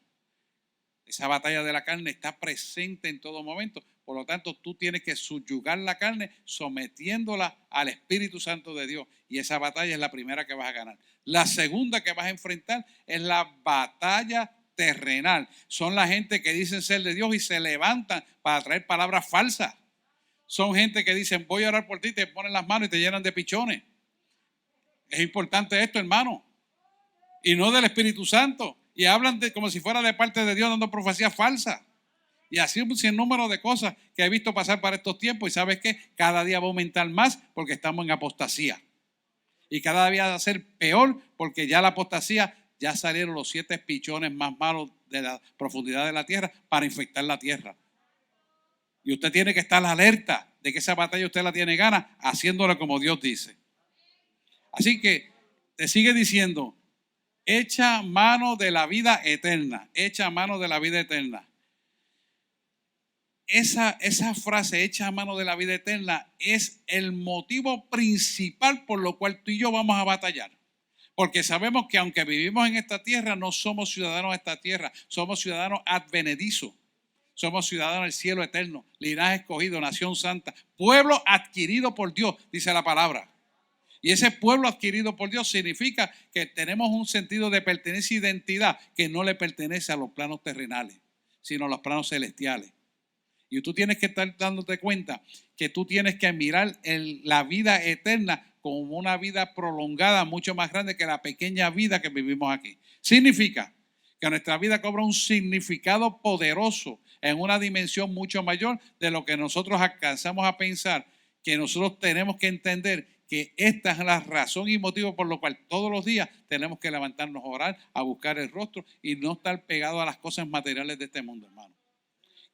[SPEAKER 1] Esa batalla de la carne está presente en todo momento. Por lo tanto, tú tienes que subyugar la carne sometiéndola al Espíritu Santo de Dios. Y esa batalla es la primera que vas a ganar. La segunda que vas a enfrentar es la batalla terrenal. Son la gente que dicen ser de Dios y se levantan para traer palabras falsas. Son gente que dicen voy a orar por ti, te ponen las manos y te llenan de pichones. Es importante esto, hermano. Y no del Espíritu Santo. Y hablan como si fuera de parte de Dios dando profecías falsas. Y así un sinnúmero de cosas que he visto pasar para estos tiempos. Y sabes qué, cada día va a aumentar más porque estamos en apostasía. Y cada día va a ser peor porque ya la apostasía, ya salieron los 7 pichones más malos de la profundidad de la tierra para infectar la tierra. Y usted tiene que estar alerta de que esa batalla usted la tiene gana haciéndola como Dios dice. Así que te sigue diciendo, echa mano de la vida eterna, echa mano de la vida eterna. Esa frase, echa mano de la vida eterna, es el motivo principal por lo cual tú y yo vamos a batallar. Porque sabemos que aunque vivimos en esta tierra, no somos ciudadanos de esta tierra, somos ciudadanos advenedizos. Somos ciudadanos del cielo eterno, linaje escogido, nación santa, pueblo adquirido por Dios, dice la palabra. Y ese pueblo adquirido por Dios significa que tenemos un sentido de pertenencia e identidad que no le pertenece a los planos terrenales, sino a los planos celestiales. Y tú tienes que estar dándote cuenta que tú tienes que mirar la vida eterna como una vida prolongada mucho más grande que la pequeña vida que vivimos aquí. Significa que nuestra vida cobra un significado poderoso en una dimensión mucho mayor de lo que nosotros alcanzamos a pensar, que nosotros tenemos que entender que esta es la razón y motivo por lo cual todos los días tenemos que levantarnos a orar, a buscar el rostro y no estar pegados a las cosas materiales de este mundo, hermano.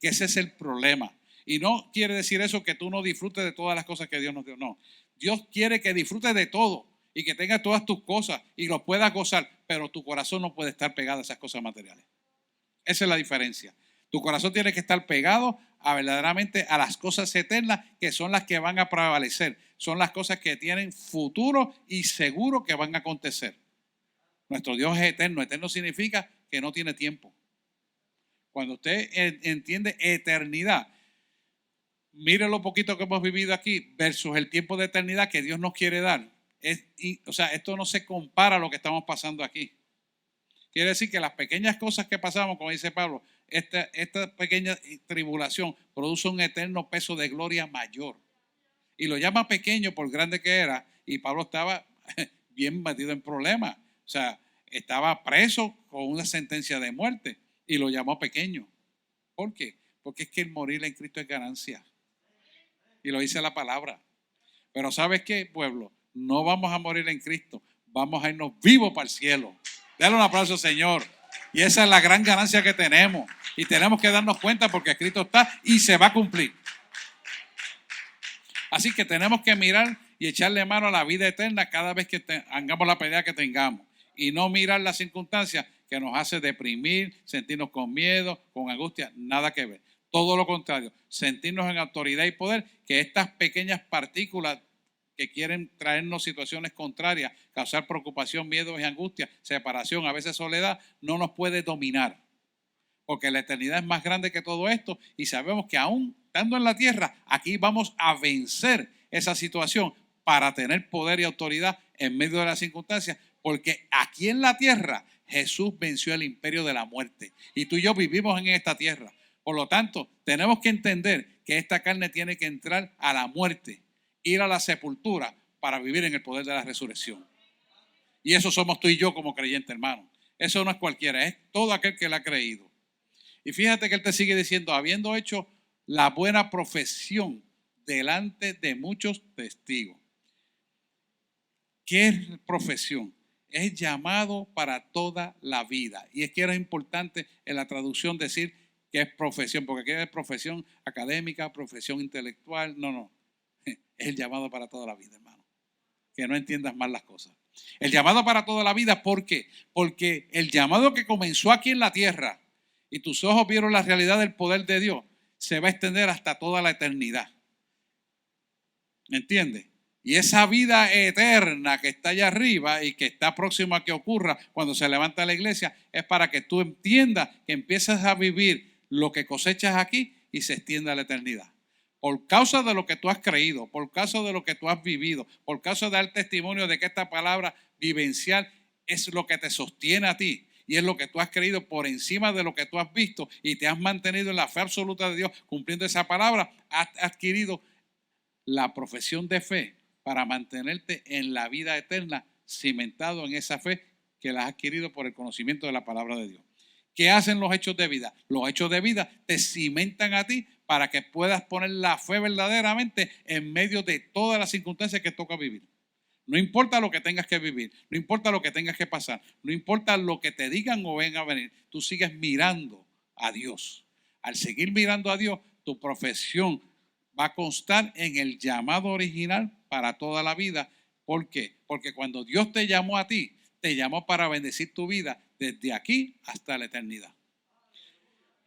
[SPEAKER 1] Que ese es el problema. Y no quiere decir eso que tú no disfrutes de todas las cosas que Dios nos dio. No. Dios quiere que disfrutes de todo y que tengas todas tus cosas y lo puedas gozar, pero tu corazón no puede estar pegado a esas cosas materiales. Esa es la diferencia. Tu corazón tiene que estar pegado a verdaderamente a las cosas eternas que son las que van a prevalecer. Son las cosas que tienen futuro y seguro que van a acontecer. Nuestro Dios es eterno. Eterno significa que no tiene tiempo. Cuando usted entiende eternidad, mire lo poquito que hemos vivido aquí versus el tiempo de eternidad que Dios nos quiere dar. Esto no se compara a lo que estamos pasando aquí. Quiere decir que las pequeñas cosas que pasamos, como dice Pablo, esta pequeña tribulación produce un eterno peso de gloria mayor. Y lo llama pequeño por grande que era. Y Pablo estaba bien metido en problemas. O sea, estaba preso con una sentencia de muerte. Y lo llamó pequeño. ¿Por qué? Porque es que el morir en Cristo es ganancia. Y lo dice la palabra. Pero ¿sabes qué, pueblo? No vamos a morir en Cristo. Vamos a irnos vivos para el cielo. Dale un aplauso, Señor. Y esa es la gran ganancia que tenemos. Y tenemos que darnos cuenta porque Cristo está y se va a cumplir. Así que tenemos que mirar y echarle mano a la vida eterna cada vez que hagamos la pelea que tengamos. Y no mirar las circunstancias que nos hace deprimir, sentirnos con miedo, con angustia. Nada que ver. Todo lo contrario. Sentirnos en autoridad y poder, que estas pequeñas partículas que quieren traernos situaciones contrarias, causar preocupación, miedo y angustia, separación, a veces soledad, no nos puede dominar. Porque la eternidad es más grande que todo esto y sabemos que aún estando en la tierra, aquí vamos a vencer esa situación para tener poder y autoridad en medio de las circunstancias, porque aquí en la tierra Jesús venció el imperio de la muerte y tú y yo vivimos en esta tierra. Por lo tanto, tenemos que entender que esta carne tiene que entrar a la muerte, ir a la sepultura para vivir en el poder de la resurrección. Y eso somos tú y yo como creyentes, hermano. Eso no es cualquiera, es todo aquel que le ha creído. Y fíjate que él te sigue diciendo, habiendo hecho la buena profesión delante de muchos testigos. ¿Qué es profesión? Es llamado para toda la vida. Y es que era importante en la traducción decir que es profesión, porque aquí es profesión académica, profesión intelectual. No. Es el llamado para toda la vida, hermano. Que no entiendas mal las cosas. El llamado para toda la vida, ¿por qué? Porque el llamado que comenzó aquí en la tierra y tus ojos vieron la realidad del poder de Dios, se va a extender hasta toda la eternidad. ¿Me entiendes? Y esa vida eterna que está allá arriba y que está próxima a que ocurra cuando se levanta la iglesia, es para que tú entiendas que empiezas a vivir lo que cosechas aquí y se extienda a la eternidad. Por causa de lo que tú has creído, por causa de lo que tú has vivido, por causa de dar testimonio de que esta palabra vivencial es lo que te sostiene a ti. Y es lo que tú has creído por encima de lo que tú has visto y te has mantenido en la fe absoluta de Dios cumpliendo esa palabra, has adquirido la profesión de fe para mantenerte en la vida eterna cimentado en esa fe que la has adquirido por el conocimiento de la palabra de Dios. ¿Qué hacen los hechos de vida? Los hechos de vida te cimentan a ti para que puedas poner la fe verdaderamente en medio de todas las circunstancias que toca vivir. No importa lo que tengas que vivir, no importa lo que tengas que pasar, no importa lo que te digan o venga a venir, tú sigues mirando a Dios. Al seguir mirando a Dios, tu profesión va a constar en el llamado original para toda la vida. ¿Por qué? Porque cuando Dios te llamó a ti, te llamó para bendecir tu vida desde aquí hasta la eternidad.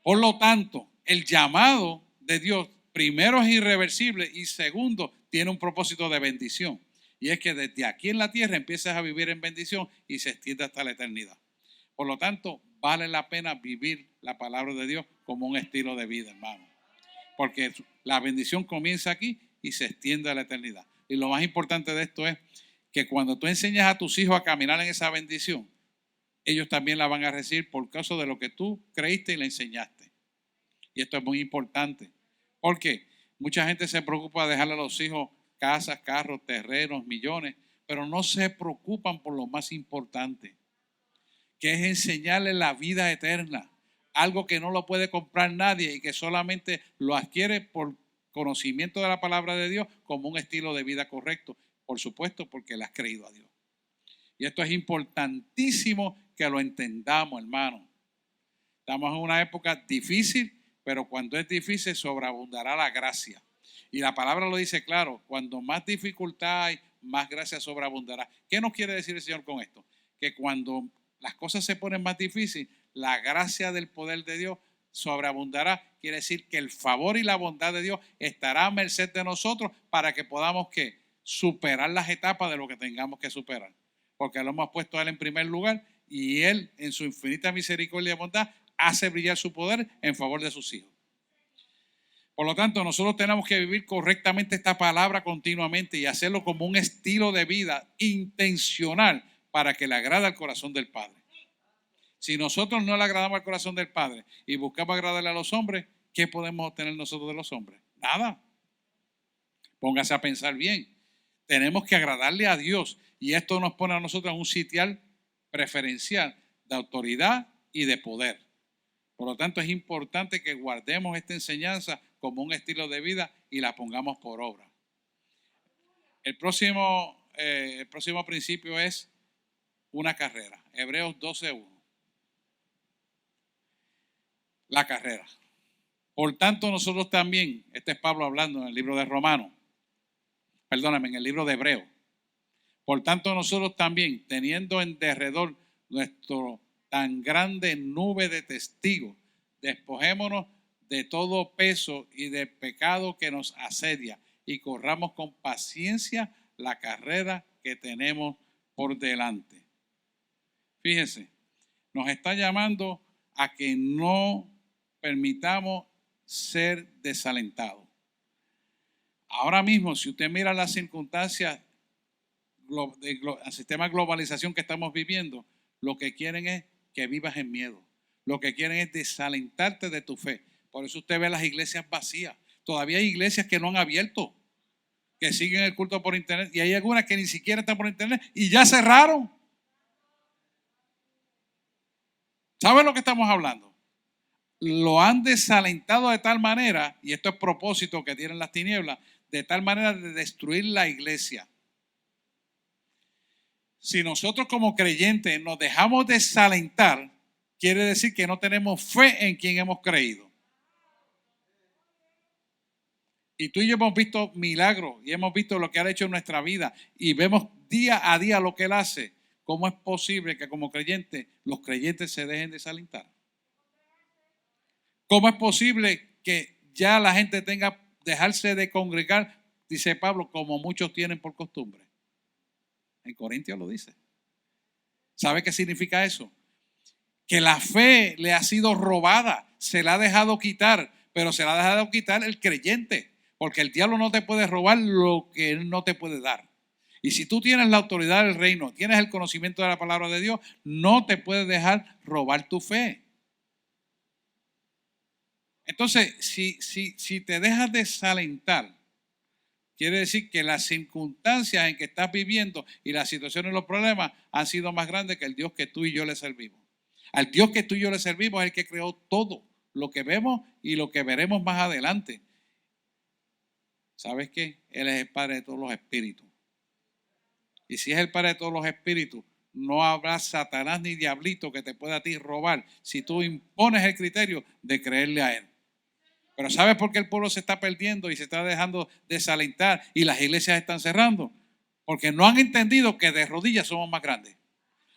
[SPEAKER 1] Por lo tanto, el llamado de Dios, primero, es irreversible y segundo, tiene un propósito de bendición. Y es que desde aquí en la tierra empiezas a vivir en bendición y se extiende hasta la eternidad. Por lo tanto, vale la pena vivir la palabra de Dios como un estilo de vida, hermano. Porque la bendición comienza aquí y se extiende a la eternidad. Y lo más importante de esto es que cuando tú enseñas a tus hijos a caminar en esa bendición, ellos también la van a recibir por causa de lo que tú creíste y le enseñaste. Y esto es muy importante. Porque mucha gente se preocupa de dejarle a los hijos casas, carros, terrenos, millones, pero no se preocupan por lo más importante, que es enseñarle la vida eterna, algo que no lo puede comprar nadie y que solamente lo adquiere por conocimiento de la palabra de Dios como un estilo de vida correcto, por supuesto porque le has creído a Dios. Y esto es importantísimo que lo entendamos, hermano. Estamos en una época difícil, pero cuando es difícil sobreabundará la gracia. Y la palabra lo dice claro, cuando más dificultad hay, más gracia sobreabundará. ¿Qué nos quiere decir el Señor con esto? Que cuando las cosas se ponen más difíciles, la gracia del poder de Dios sobreabundará. Quiere decir que el favor y la bondad de Dios estará a merced de nosotros para que podamos ¿qué? Superar las etapas de lo que tengamos que superar. Porque lo hemos puesto a Él en primer lugar y Él en su infinita misericordia y bondad hace brillar su poder en favor de sus hijos. Por lo tanto, nosotros tenemos que vivir correctamente esta palabra continuamente y hacerlo como un estilo de vida intencional para que le agrade al corazón del Padre. Si nosotros no le agradamos al corazón del Padre y buscamos agradarle a los hombres, ¿qué podemos obtener nosotros de los hombres? Nada. Póngase a pensar bien. Tenemos que agradarle a Dios y esto nos pone a nosotros en un sitial preferencial de autoridad y de poder. Por lo tanto, es importante que guardemos esta enseñanza como un estilo de vida y la pongamos por obra. El próximo principio es una carrera. Hebreos 12:1. La carrera. Por tanto, nosotros también, este es Pablo hablando en el libro de Romanos, en el libro de Hebreos. Por tanto, nosotros también, teniendo en derredor nuestro tan grande nube de testigos, despojémonos de todo peso y del pecado que nos asedia y corramos con paciencia la carrera que tenemos por delante. Fíjense, nos está llamando a que no permitamos ser desalentados. Ahora mismo, si usted mira las circunstancias del sistema de globalización que estamos viviendo, lo que quieren es que vivas en miedo. Lo que quieren es desalentarte de tu fe. Por eso usted ve las iglesias vacías. Todavía hay iglesias que no han abierto, que siguen el culto por internet, y hay algunas que ni siquiera están por internet y ya cerraron. ¿Saben lo que estamos hablando? Lo han desalentado de tal manera, y esto es propósito que tienen las tinieblas, de tal manera de destruir la iglesia. Si nosotros como creyentes nos dejamos desalentar, quiere decir que no tenemos fe en quien hemos creído. Y tú y yo hemos visto milagros y hemos visto lo que Él ha hecho en nuestra vida y vemos día a día lo que Él hace. ¿Cómo es posible que como creyentes, los creyentes se dejen desalentar? ¿Cómo es posible que ya la gente dejarse de congregar, dice Pablo, como muchos tienen por costumbre? En Corintios lo dice. ¿Sabe qué significa eso? Que la fe le ha sido robada, se la ha dejado quitar, pero se la ha dejado quitar el creyente, porque el diablo no te puede robar lo que él no te puede dar. Y si tú tienes la autoridad del reino, tienes el conocimiento de la palabra de Dios, no te puede dejar robar tu fe. Entonces, si te dejas desalentar, quiere decir que las circunstancias en que estás viviendo y las situaciones y los problemas han sido más grandes que el Dios que tú y yo le servimos. Al Dios que tú y yo le servimos es el que creó todo lo que vemos y lo que veremos más adelante. ¿Sabes qué? Él es el Padre de todos los espíritus. Y si es el Padre de todos los espíritus, no habrá Satanás ni diablito que te pueda a ti robar si tú impones el criterio de creerle a Él. Pero ¿sabes por qué el pueblo se está perdiendo y se está dejando desalentar y las iglesias están cerrando? Porque no han entendido que de rodillas somos más grandes.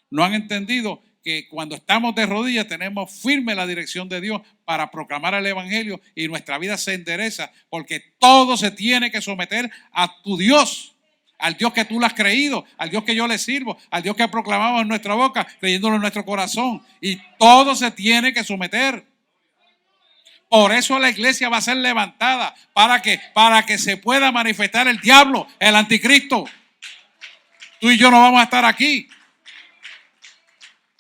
[SPEAKER 1] No han entendido que cuando estamos de rodillas tenemos firme la dirección de Dios para proclamar el evangelio y nuestra vida se endereza, porque todo se tiene que someter a tu Dios, al Dios que tú le has creído, al Dios que yo le sirvo, al Dios que proclamamos en nuestra boca, creyéndolo en nuestro corazón, y todo se tiene que someter. Por eso la iglesia va a ser levantada. ¿Para qué? Para que se pueda manifestar el diablo, el anticristo. Tú y yo no vamos a estar aquí.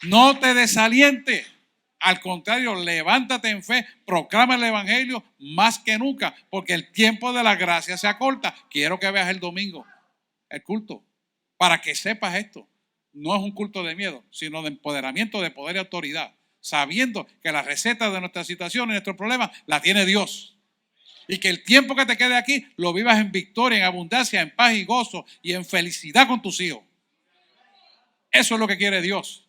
[SPEAKER 1] No te desalientes. Al contrario, levántate en fe, proclama el evangelio más que nunca, porque el tiempo de la gracia se acorta. Quiero que veas el domingo el culto, para que sepas esto. No es un culto de miedo, sino de empoderamiento, de poder y autoridad, sabiendo que la receta de nuestra situación y nuestros problemas la tiene Dios. Y que el tiempo que te quede aquí lo vivas en victoria, en abundancia, en paz y gozo y en felicidad con tus hijos. Eso es lo que quiere Dios.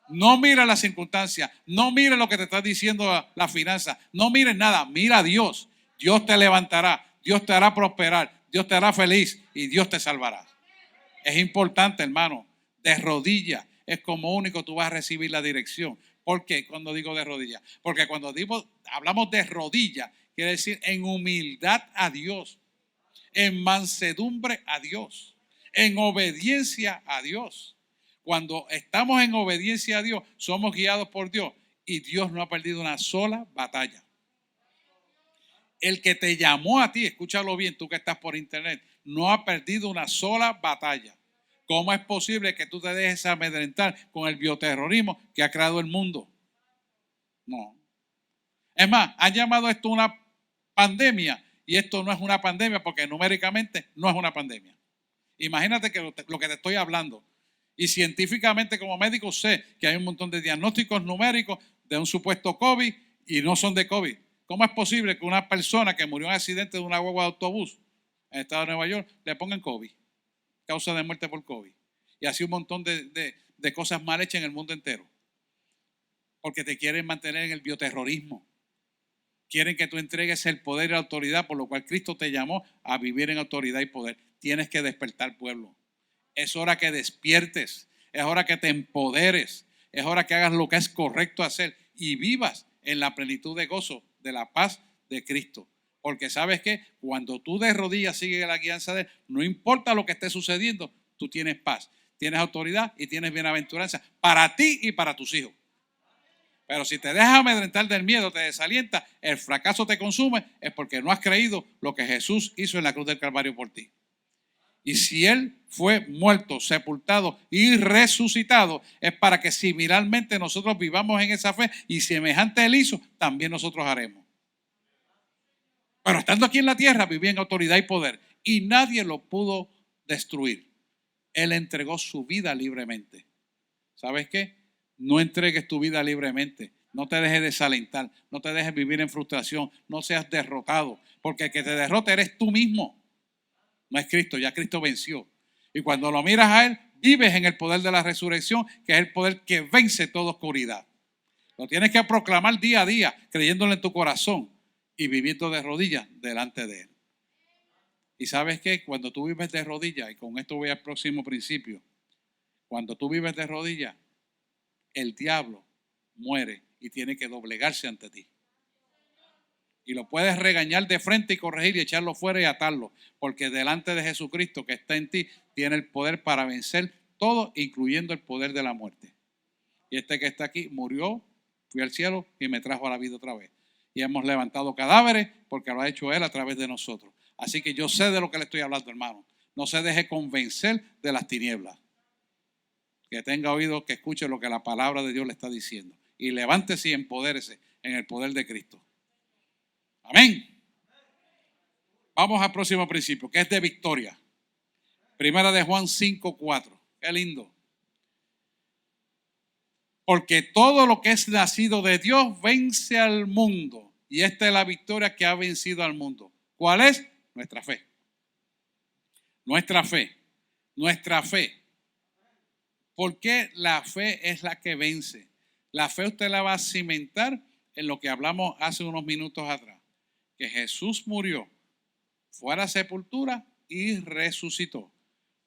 [SPEAKER 1] No mires las circunstancias, no mires lo que te está diciendo la finanza, no mires nada, mira a Dios. Dios te levantará, Dios te hará prosperar, Dios te hará feliz y Dios te salvará. Es importante, hermano, de rodillas es como único tú vas a recibir la dirección. ¿Por qué cuando digo de rodillas? Porque cuando hablamos de rodillas, quiere decir en humildad a Dios, en mansedumbre a Dios, en obediencia a Dios. Cuando estamos en obediencia a Dios, somos guiados por Dios y Dios no ha perdido una sola batalla. El que te llamó a ti, escúchalo bien, tú que estás por internet, no ha perdido una sola batalla. ¿Cómo es posible que tú te dejes amedrentar con el bioterrorismo que ha creado el mundo? No. Es más, han llamado esto una pandemia y esto no es una pandemia porque numéricamente no es una pandemia. Imagínate que lo que te estoy hablando. Y científicamente como médico sé que hay un montón de diagnósticos numéricos de un supuesto COVID y no son de COVID. ¿Cómo es posible que una persona que murió en un accidente de una guagua de autobús en el estado de Nueva York le pongan COVID, causa de muerte por COVID? Y así un montón de cosas mal hechas en el mundo entero. Porque te quieren mantener en el bioterrorismo. Quieren que tú entregues el poder y la autoridad, por lo cual Cristo te llamó a vivir en autoridad y poder. Tienes que despertar, pueblo. Es hora que despiertes. Es hora que te empoderes. Es hora que hagas lo que es correcto hacer y vivas en la plenitud de gozo, de la paz de Cristo. Porque sabes que cuando tú de rodillas sigues la guianza de Él, no importa lo que esté sucediendo, tú tienes paz, tienes autoridad y tienes bienaventuranza para ti y para tus hijos. Pero si te dejas amedrentar del miedo, te desalienta, el fracaso te consume, es porque no has creído lo que Jesús hizo en la cruz del Calvario por ti. Y si Él fue muerto, sepultado y resucitado, es para que similarmente nosotros vivamos en esa fe y semejante a Él hizo, también nosotros haremos. Pero estando aquí en la tierra, vivía en autoridad y poder y nadie lo pudo destruir. Él entregó su vida libremente. ¿Sabes qué? No entregues tu vida libremente. No te dejes desalentar. No te dejes vivir en frustración. No seas derrotado. Porque el que te derrota eres tú mismo. No es Cristo. Ya Cristo venció. Y cuando lo miras a Él, vives en el poder de la resurrección, que es el poder que vence toda oscuridad. Lo tienes que proclamar día a día, creyéndolo en tu corazón y viviendo de rodillas delante de Él. Y sabes qué, cuando tú vives de rodillas, y con esto voy al próximo principio, cuando tú vives de rodillas, el diablo muere y tiene que doblegarse ante ti. Y lo puedes regañar de frente y corregir y echarlo fuera y atarlo, porque delante de Jesucristo que está en ti, tiene el poder para vencer todo, incluyendo el poder de la muerte. Y este que está aquí murió, fui al cielo y me trajo a la vida otra vez. Y hemos levantado cadáveres porque lo ha hecho Él a través de nosotros. Así que yo sé de lo que le estoy hablando, hermano. No se deje convencer de las tinieblas. Que tenga oído, que escuche lo que la palabra de Dios le está diciendo. Y levántese y empodérese en el poder de Cristo. Amén. Vamos al próximo principio, que es de victoria. Primera de Juan 5:4. Qué lindo. Porque todo lo que es nacido de Dios vence al mundo. Y esta es la victoria que ha vencido al mundo. ¿Cuál es? Nuestra fe. Nuestra fe. Nuestra fe. ¿Por qué la fe es la que vence? La fe usted la va a cimentar en lo que hablamos hace unos minutos atrás. Que Jesús murió, fue a la sepultura y resucitó.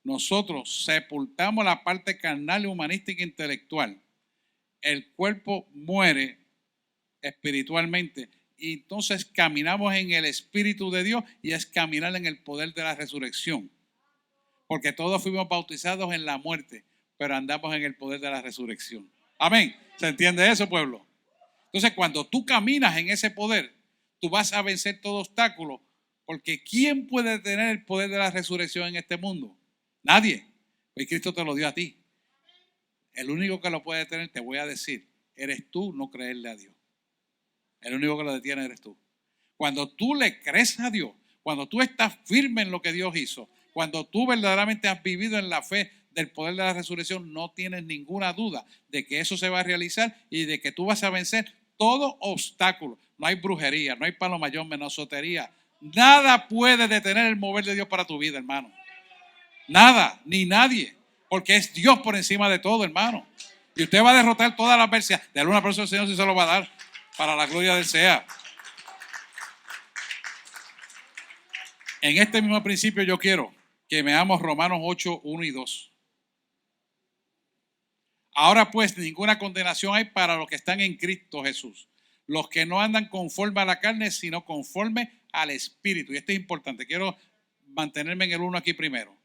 [SPEAKER 1] Nosotros sepultamos la parte carnal, humanística e intelectual. El cuerpo muere espiritualmente y entonces caminamos en el Espíritu de Dios y es caminar en el poder de la resurrección. Porque todos fuimos bautizados en la muerte, pero andamos en el poder de la resurrección. Amén. ¿Se entiende eso, pueblo? Entonces, cuando tú caminas en ese poder, tú vas a vencer todo obstáculo. Porque ¿quién puede tener el poder de la resurrección en este mundo? Nadie. Pues Cristo te lo dio a ti. El único que lo puede tener, te voy a decir, eres tú no creerle a Dios. El único que lo detiene eres tú. Cuando tú le crees a Dios, cuando tú estás firme en lo que Dios hizo, cuando tú verdaderamente has vivido en la fe del poder de la resurrección, no tienes ninguna duda de que eso se va a realizar y de que tú vas a vencer todo obstáculo. No hay brujería, no hay palo mayor, menosotería. Nada puede detener el mover de Dios para tu vida, hermano. Nada, ni nadie. Porque es Dios por encima de todo, hermano. Y usted va a derrotar toda la adversidad. Dale una persona al Señor si se lo va a dar. Para la gloria del sea. En este mismo principio yo quiero que veamos Romanos 8, 1 y 2. Ahora pues ninguna condenación hay para los que están en Cristo Jesús. Los que no andan conforme a la carne, sino conforme al Espíritu. Y esto es importante. Quiero mantenerme en el 1 aquí primero.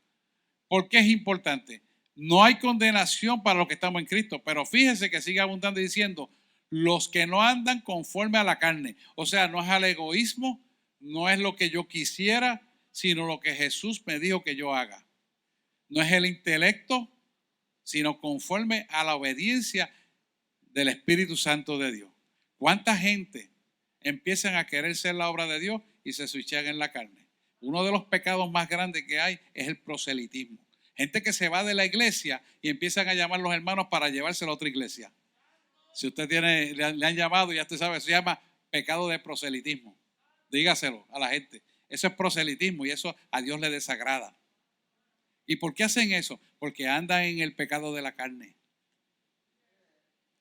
[SPEAKER 1] ¿Por qué es importante? No hay condenación para los que estamos en Cristo. Pero fíjense que sigue abundando diciendo, los que no andan conforme a la carne. O sea, no es al egoísmo, no es lo que yo quisiera, sino lo que Jesús me dijo que yo haga. No es el intelecto, sino conforme a la obediencia del Espíritu Santo de Dios. ¿Cuánta gente empiezan a querer ser la obra de Dios y se switchan en la carne? Uno de los pecados más grandes que hay es el proselitismo. Gente que se va de la iglesia y empiezan a llamar a los hermanos para llevárselo a otra iglesia. Si usted le han llamado, ya usted sabe, se llama pecado de proselitismo. Dígaselo a la gente. Eso es proselitismo y eso a Dios le desagrada. ¿Y por qué hacen eso? Porque andan en el pecado de la carne.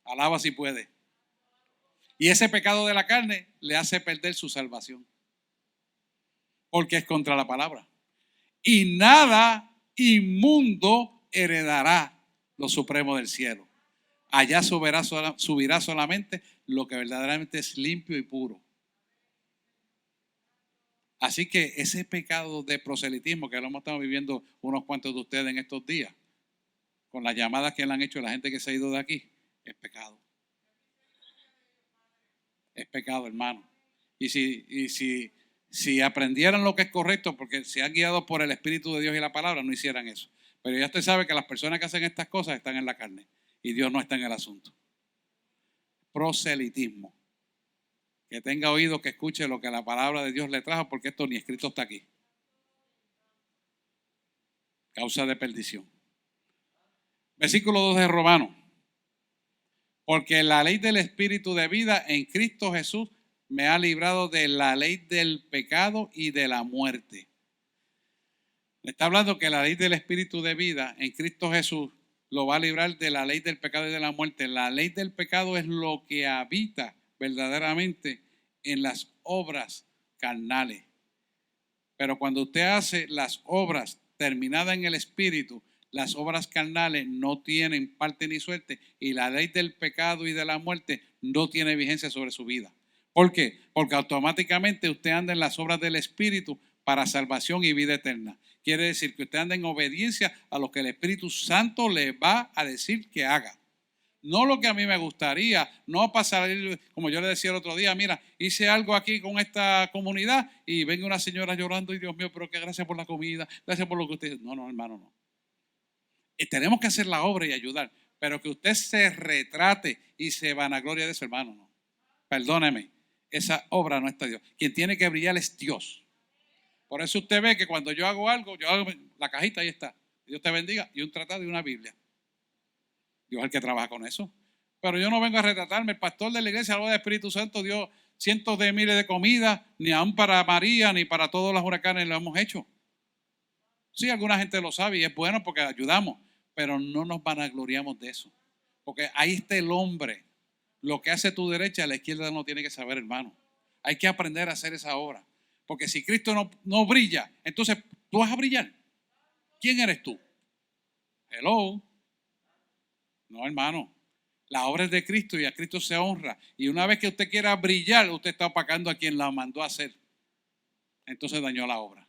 [SPEAKER 1] Alaba si puede. Y ese pecado de la carne le hace perder su salvación. Porque es contra la palabra. Y nada inmundo heredará lo supremo del cielo. Allá subirá solamente lo que verdaderamente es limpio y puro. Así que ese pecado de proselitismo que lo hemos estado viviendo unos cuantos de ustedes en estos días, con las llamadas que le han hecho a la gente que se ha ido de aquí, es pecado. Es pecado, hermano. Y si aprendieran lo que es correcto, porque se han guiado por el Espíritu de Dios y la palabra, no hicieran eso. Pero ya usted sabe que las personas que hacen estas cosas están en la carne y Dios no está en el asunto. Proselitismo. Que tenga oído, que escuche lo que la palabra de Dios le trajo, porque esto ni escrito está aquí. Causa de perdición. Versículo 2 de Romanos. Porque la ley del Espíritu de vida en Cristo Jesús me ha librado de la ley del pecado y de la muerte. Le está hablando que la ley del Espíritu de vida en Cristo Jesús lo va a librar de la ley del pecado y de la muerte. La ley del pecado es lo que habita verdaderamente en las obras carnales. Pero cuando usted hace las obras terminadas en el Espíritu, las obras carnales no tienen parte ni suerte y la ley del pecado y de la muerte no tiene vigencia sobre su vida. ¿Por qué? Porque automáticamente usted anda en las obras del Espíritu para salvación y vida eterna. Quiere decir que usted anda en obediencia a lo que el Espíritu Santo le va a decir que haga. No lo que a mí me gustaría, no pasar, como yo le decía el otro día, mira, hice algo aquí con esta comunidad y venga una señora llorando y Dios mío, pero que gracias por la comida, gracias por lo que usted... No, hermano, no. Y tenemos que hacer la obra y ayudar, pero que usted se retrate y se vanagloria de eso, hermano, no. Perdóneme, esa obra no está Dios. Quien tiene que brillar es Dios. Por eso usted ve que cuando yo hago algo, yo hago la cajita, ahí está. Dios te bendiga y un tratado y una Biblia. Dios es el que trabaja con eso. Pero yo no vengo a retratarme. El pastor de la iglesia, habla del Espíritu Santo, dio cientos de miles de comidas, ni aún para María, ni para todos los huracanes lo hemos hecho. Sí, alguna gente lo sabe y es bueno porque ayudamos, pero no nos vanagloriamos de eso. Porque ahí está el hombre. Lo que hace tu derecha, la izquierda no tiene que saber, hermano. Hay que aprender a hacer esa obra. Porque si Cristo no brilla, entonces tú vas a brillar. ¿Quién eres tú? Hello. No, hermano. La obra es de Cristo y a Cristo se honra. Y una vez que usted quiera brillar, usted está opacando a quien la mandó a hacer. Entonces dañó la obra.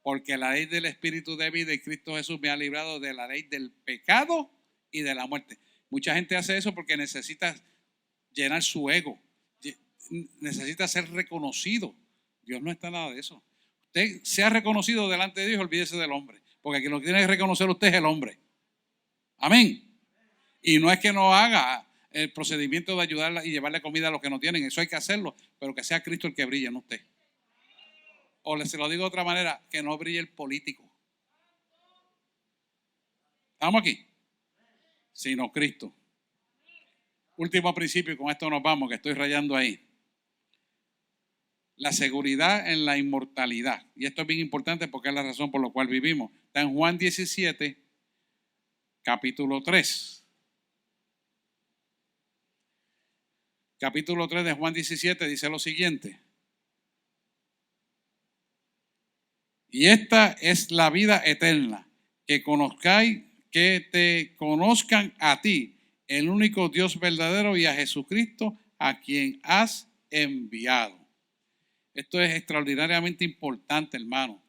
[SPEAKER 1] Porque la ley del Espíritu de vida y Cristo Jesús me ha librado de la ley del pecado y de la muerte. Mucha gente hace eso porque necesita llenar su ego. Necesita ser reconocido. Dios no está nada de eso. Usted sea reconocido delante de Dios, olvídese del hombre. Porque quien lo tiene que reconocer usted es el hombre. Amén. Y no es que no haga el procedimiento de ayudarla y llevarle comida a los que no tienen. Eso hay que hacerlo. Pero que sea Cristo el que brille, no usted. O se lo digo de otra manera, que no brille el político. ¿Estamos aquí? Sino Cristo. Último principio y con esto nos vamos, que estoy rayando ahí. La seguridad en la inmortalidad. Y esto es bien importante porque es la razón por la cual vivimos. Está en Juan 17, capítulo 3. Capítulo 3 de Juan 17 dice lo siguiente. Y esta es la vida eterna, que te conozcan a ti, el único Dios verdadero, y a Jesucristo, a quien has enviado. Esto es extraordinariamente importante, hermano.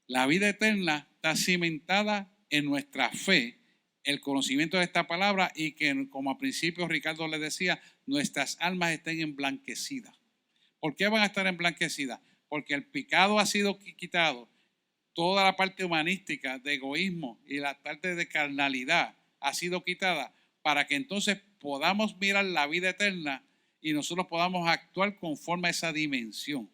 [SPEAKER 1] La vida eterna está cimentada en nuestra fe, el conocimiento de esta palabra y que, como a principio Ricardo le decía, nuestras almas estén emblanquecidas. ¿Por qué van a estar emblanquecidas? Porque el pecado ha sido quitado, toda la parte humanística de egoísmo y la parte de carnalidad ha sido quitada para que entonces podamos mirar la vida eterna y nosotros podamos actuar conforme a esa dimensión.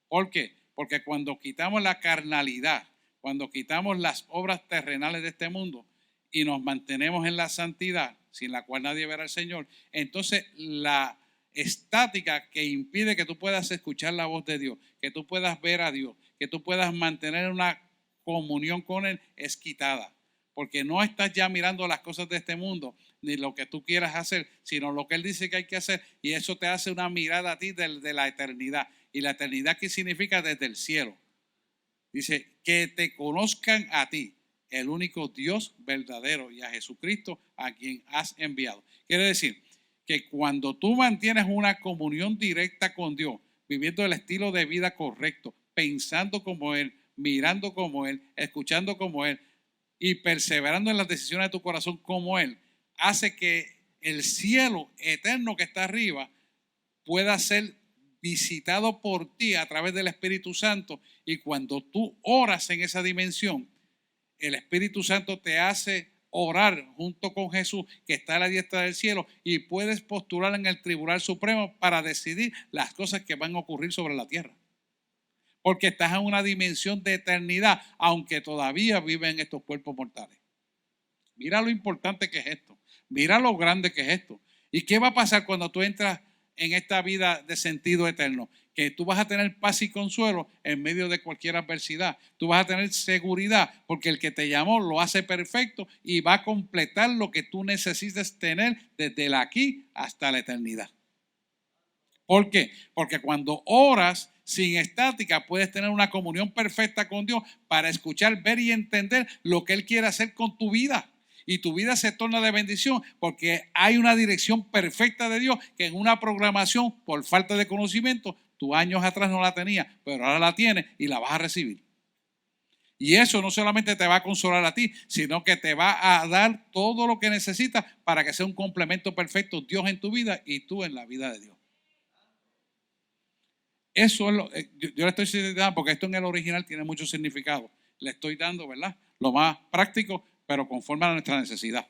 [SPEAKER 1] ¿Por qué? Porque cuando quitamos la carnalidad, cuando quitamos las obras terrenales de este mundo y nos mantenemos en la santidad, sin la cual nadie verá al Señor, entonces la estática que impide que tú puedas escuchar la voz de Dios, que tú puedas ver a Dios, que tú puedas mantener una comunión con Él, es quitada. Porque no estás ya mirando las cosas de este mundo, ni lo que tú quieras hacer, sino lo que Él dice que hay que hacer. Y eso te hace una mirada a ti de la eternidad. Y la eternidad, ¿qué significa? Desde el cielo. Dice, que te conozcan a ti, el único Dios verdadero, y a Jesucristo a quien has enviado. Quiere decir que cuando tú mantienes una comunión directa con Dios, viviendo el estilo de vida correcto, pensando como Él, mirando como Él, escuchando como Él y perseverando en las decisiones de tu corazón como Él, hace que el cielo eterno que está arriba pueda ser visitado por ti a través del Espíritu Santo, y cuando tú oras en esa dimensión, el Espíritu Santo te hace orar junto con Jesús, que está a la diestra del cielo, y puedes postular en el Tribunal Supremo para decidir las cosas que van a ocurrir sobre la tierra. Porque estás en una dimensión de eternidad, aunque todavía vives en estos cuerpos mortales. Mira lo importante que es esto. Mira lo grande que es esto. ¿Y qué va a pasar cuando tú entras en esta vida de sentido eterno? Que tú vas a tener paz y consuelo en medio de cualquier adversidad. Tú vas a tener seguridad porque el que te llamó lo hace perfecto y va a completar lo que tú necesites tener desde el aquí hasta la eternidad. ¿Por qué? Porque cuando oras sin estática puedes tener una comunión perfecta con Dios para escuchar, ver y entender lo que Él quiere hacer con tu vida. Y tu vida se torna de bendición porque hay una dirección perfecta de Dios que en una programación, por falta de conocimiento, tú años atrás no la tenías, pero ahora la tienes y la vas a recibir. Y eso no solamente te va a consolar a ti, sino que te va a dar todo lo que necesitas para que sea un complemento perfecto Dios en tu vida y tú en la vida de Dios. Eso es yo le estoy citando porque esto en el original tiene mucho significado. Le estoy dando, ¿verdad? Lo más práctico, pero conforme a nuestra necesidad.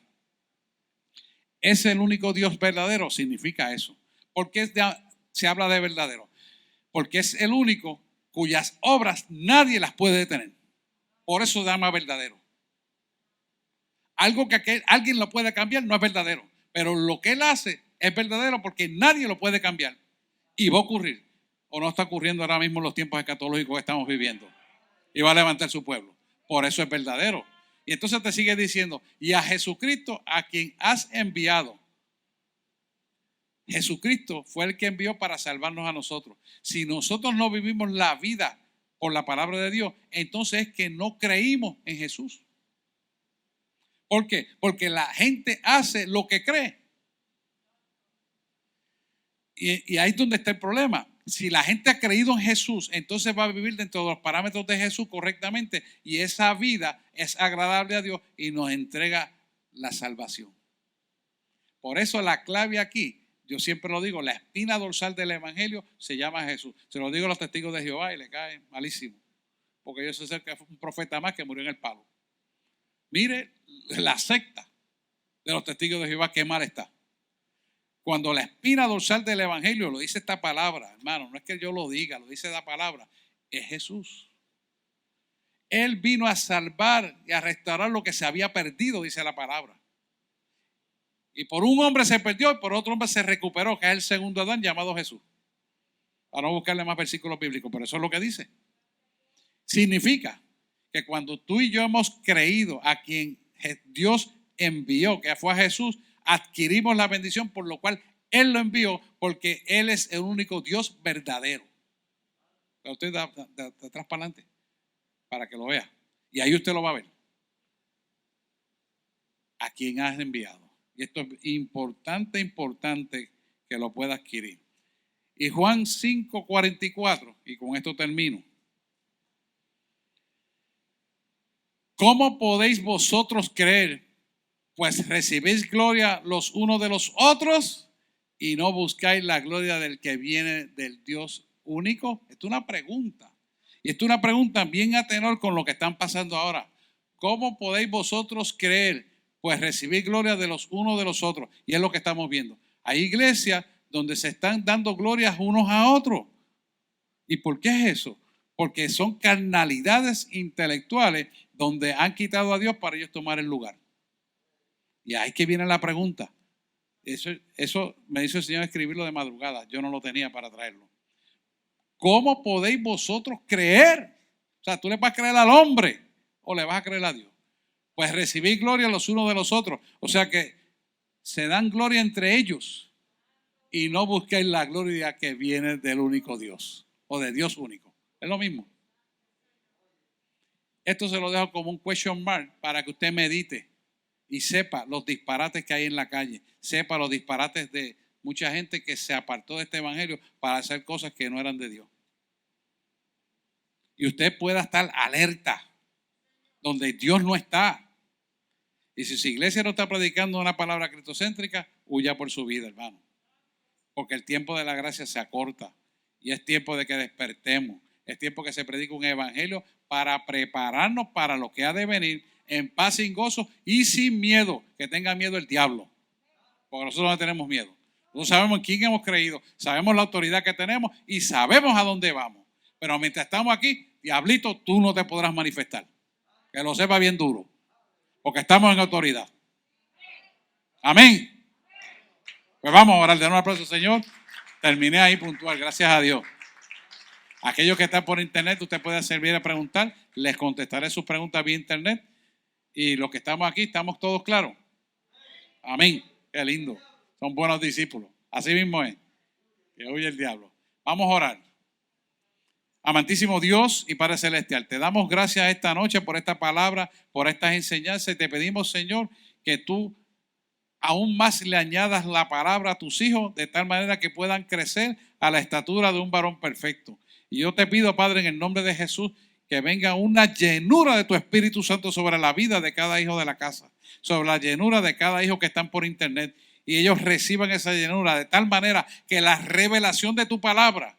[SPEAKER 1] Es el único Dios verdadero, significa eso. ¿Por qué se habla de verdadero? Porque es el único cuyas obras nadie las puede detener. Por eso se llama verdadero. Algo que alguien lo puede cambiar no es verdadero, pero lo que Él hace es verdadero porque nadie lo puede cambiar. Y va a ocurrir. O no está ocurriendo ahora mismo en los tiempos escatológicos que estamos viviendo. Y va a levantar su pueblo. Por eso es verdadero. Y entonces te sigue diciendo, y a Jesucristo a quien has enviado. Jesucristo fue el que envió para salvarnos a nosotros. Si nosotros no vivimos la vida por la palabra de Dios, entonces es que no creímos en Jesús. ¿Por qué? Porque la gente hace lo que cree. Y ahí es donde está el problema. Si la gente ha creído en Jesús, entonces va a vivir dentro de los parámetros de Jesús correctamente y esa vida es agradable a Dios y nos entrega la salvación. Por eso la clave aquí, yo siempre lo digo, la espina dorsal del evangelio se llama Jesús. Se lo digo a los testigos de Jehová y le cae malísimo, porque yo sé que fue un profeta más que murió en el palo. Mire la secta de los testigos de Jehová, qué mal está. Cuando la espina dorsal del evangelio, lo dice esta palabra, hermano, no es que yo lo diga, lo dice la palabra, es Jesús. Él vino a salvar y a restaurar lo que se había perdido, dice la palabra. Y por un hombre se perdió y por otro hombre se recuperó, que es el segundo Adán llamado Jesús. Para no buscarle más versículos bíblicos, pero eso es lo que dice. Significa que cuando tú y yo hemos creído a quien Dios envió, que fue a Jesús, adquirimos la bendición por lo cual Él lo envió, porque Él es el único Dios verdadero. Pero usted da atrás para adelante para que lo vea. Y ahí usted lo va a ver. A quien has enviado. Y esto es importante que lo pueda adquirir. Y Juan 5:44, y con esto termino. ¿Cómo podéis vosotros creer? Pues recibís gloria los unos de los otros y no buscáis la gloria del que viene del Dios único. Esto es una pregunta. Y esto es una pregunta bien a tenor con lo que están pasando ahora. ¿Cómo podéis vosotros creer? Pues recibir gloria de los unos de los otros. Y es lo que estamos viendo. Hay iglesias donde se están dando glorias unos a otros. ¿Y por qué es eso? Porque son carnalidades intelectuales donde han quitado a Dios para ellos tomar el lugar. Y ahí que viene la pregunta. Eso me hizo el Señor escribirlo de madrugada. Yo no lo tenía para traerlo. ¿Cómo podéis vosotros creer? O sea, ¿tú le vas a creer al hombre o le vas a creer a Dios? Pues recibid gloria los unos de los otros. O sea que se dan gloria entre ellos y no busquéis la gloria que viene del único Dios o de Dios único. Es lo mismo. Esto se lo dejo como un question mark para que usted medite y sepa los disparates que hay en la calle, sepa los disparates de mucha gente que se apartó de este evangelio para hacer cosas que no eran de Dios. Y usted pueda estar alerta donde Dios no está. Y si su iglesia no está predicando una palabra cristocéntrica, huya por su vida, hermano. Porque el tiempo de la gracia se acorta y es tiempo de que despertemos. Es tiempo que se predique un evangelio para prepararnos para lo que ha de venir en paz, sin gozo y sin miedo. Que tenga miedo el diablo. Porque nosotros no tenemos miedo. Nosotros sabemos en quién hemos creído, sabemos la autoridad que tenemos y sabemos a dónde vamos. Pero mientras estamos aquí, diablito, tú no te podrás manifestar. Que lo sepa bien duro. Porque estamos en autoridad. Amén. Pues vamos a orar. De nuevo aplauso, Señor. Terminé ahí puntual, gracias a Dios. Aquellos que están por internet, usted puede servir a preguntar. Les contestaré sus preguntas vía internet. Y los que estamos aquí, ¿estamos todos claros? Amén. Qué lindo. Son buenos discípulos. Así mismo es. Que huye el diablo. Vamos a orar. Amantísimo Dios y Padre Celestial, te damos gracias esta noche por esta palabra, por estas enseñanzas y te pedimos, Señor, que tú aún más le añadas la palabra a tus hijos de tal manera que puedan crecer a la estatura de un varón perfecto. Y yo te pido, Padre, en el nombre de Jesús, que venga una llenura de tu Espíritu Santo sobre la vida de cada hijo de la casa, sobre la llenura de cada hijo que están por internet y ellos reciban esa llenura de tal manera que la revelación de tu palabra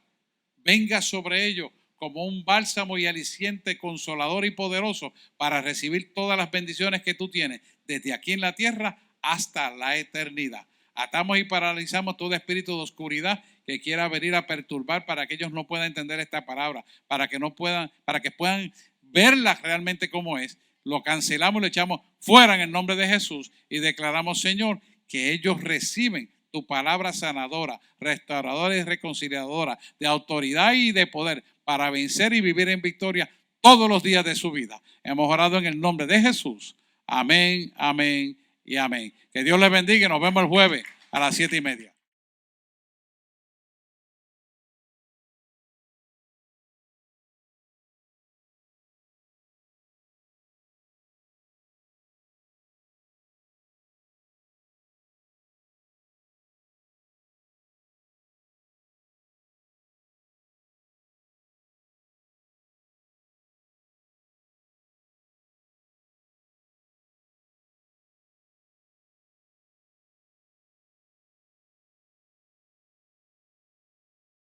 [SPEAKER 1] venga sobre ellos como un bálsamo y aliciente, consolador y poderoso para recibir todas las bendiciones que tú tienes desde aquí en la tierra hasta la eternidad. Atamos y paralizamos todo espíritu de oscuridad que quiera venir a perturbar para que ellos no puedan entender esta palabra, para que puedan verla realmente como es. Lo cancelamos, lo echamos fuera en el nombre de Jesús y declaramos, Señor, que ellos reciben tu palabra sanadora, restauradora y reconciliadora, de autoridad y de poder para vencer y vivir en victoria todos los días de su vida. Hemos orado en el nombre de Jesús. Amén, amén y amén. Que Dios les bendiga y nos vemos el jueves a las 7:30.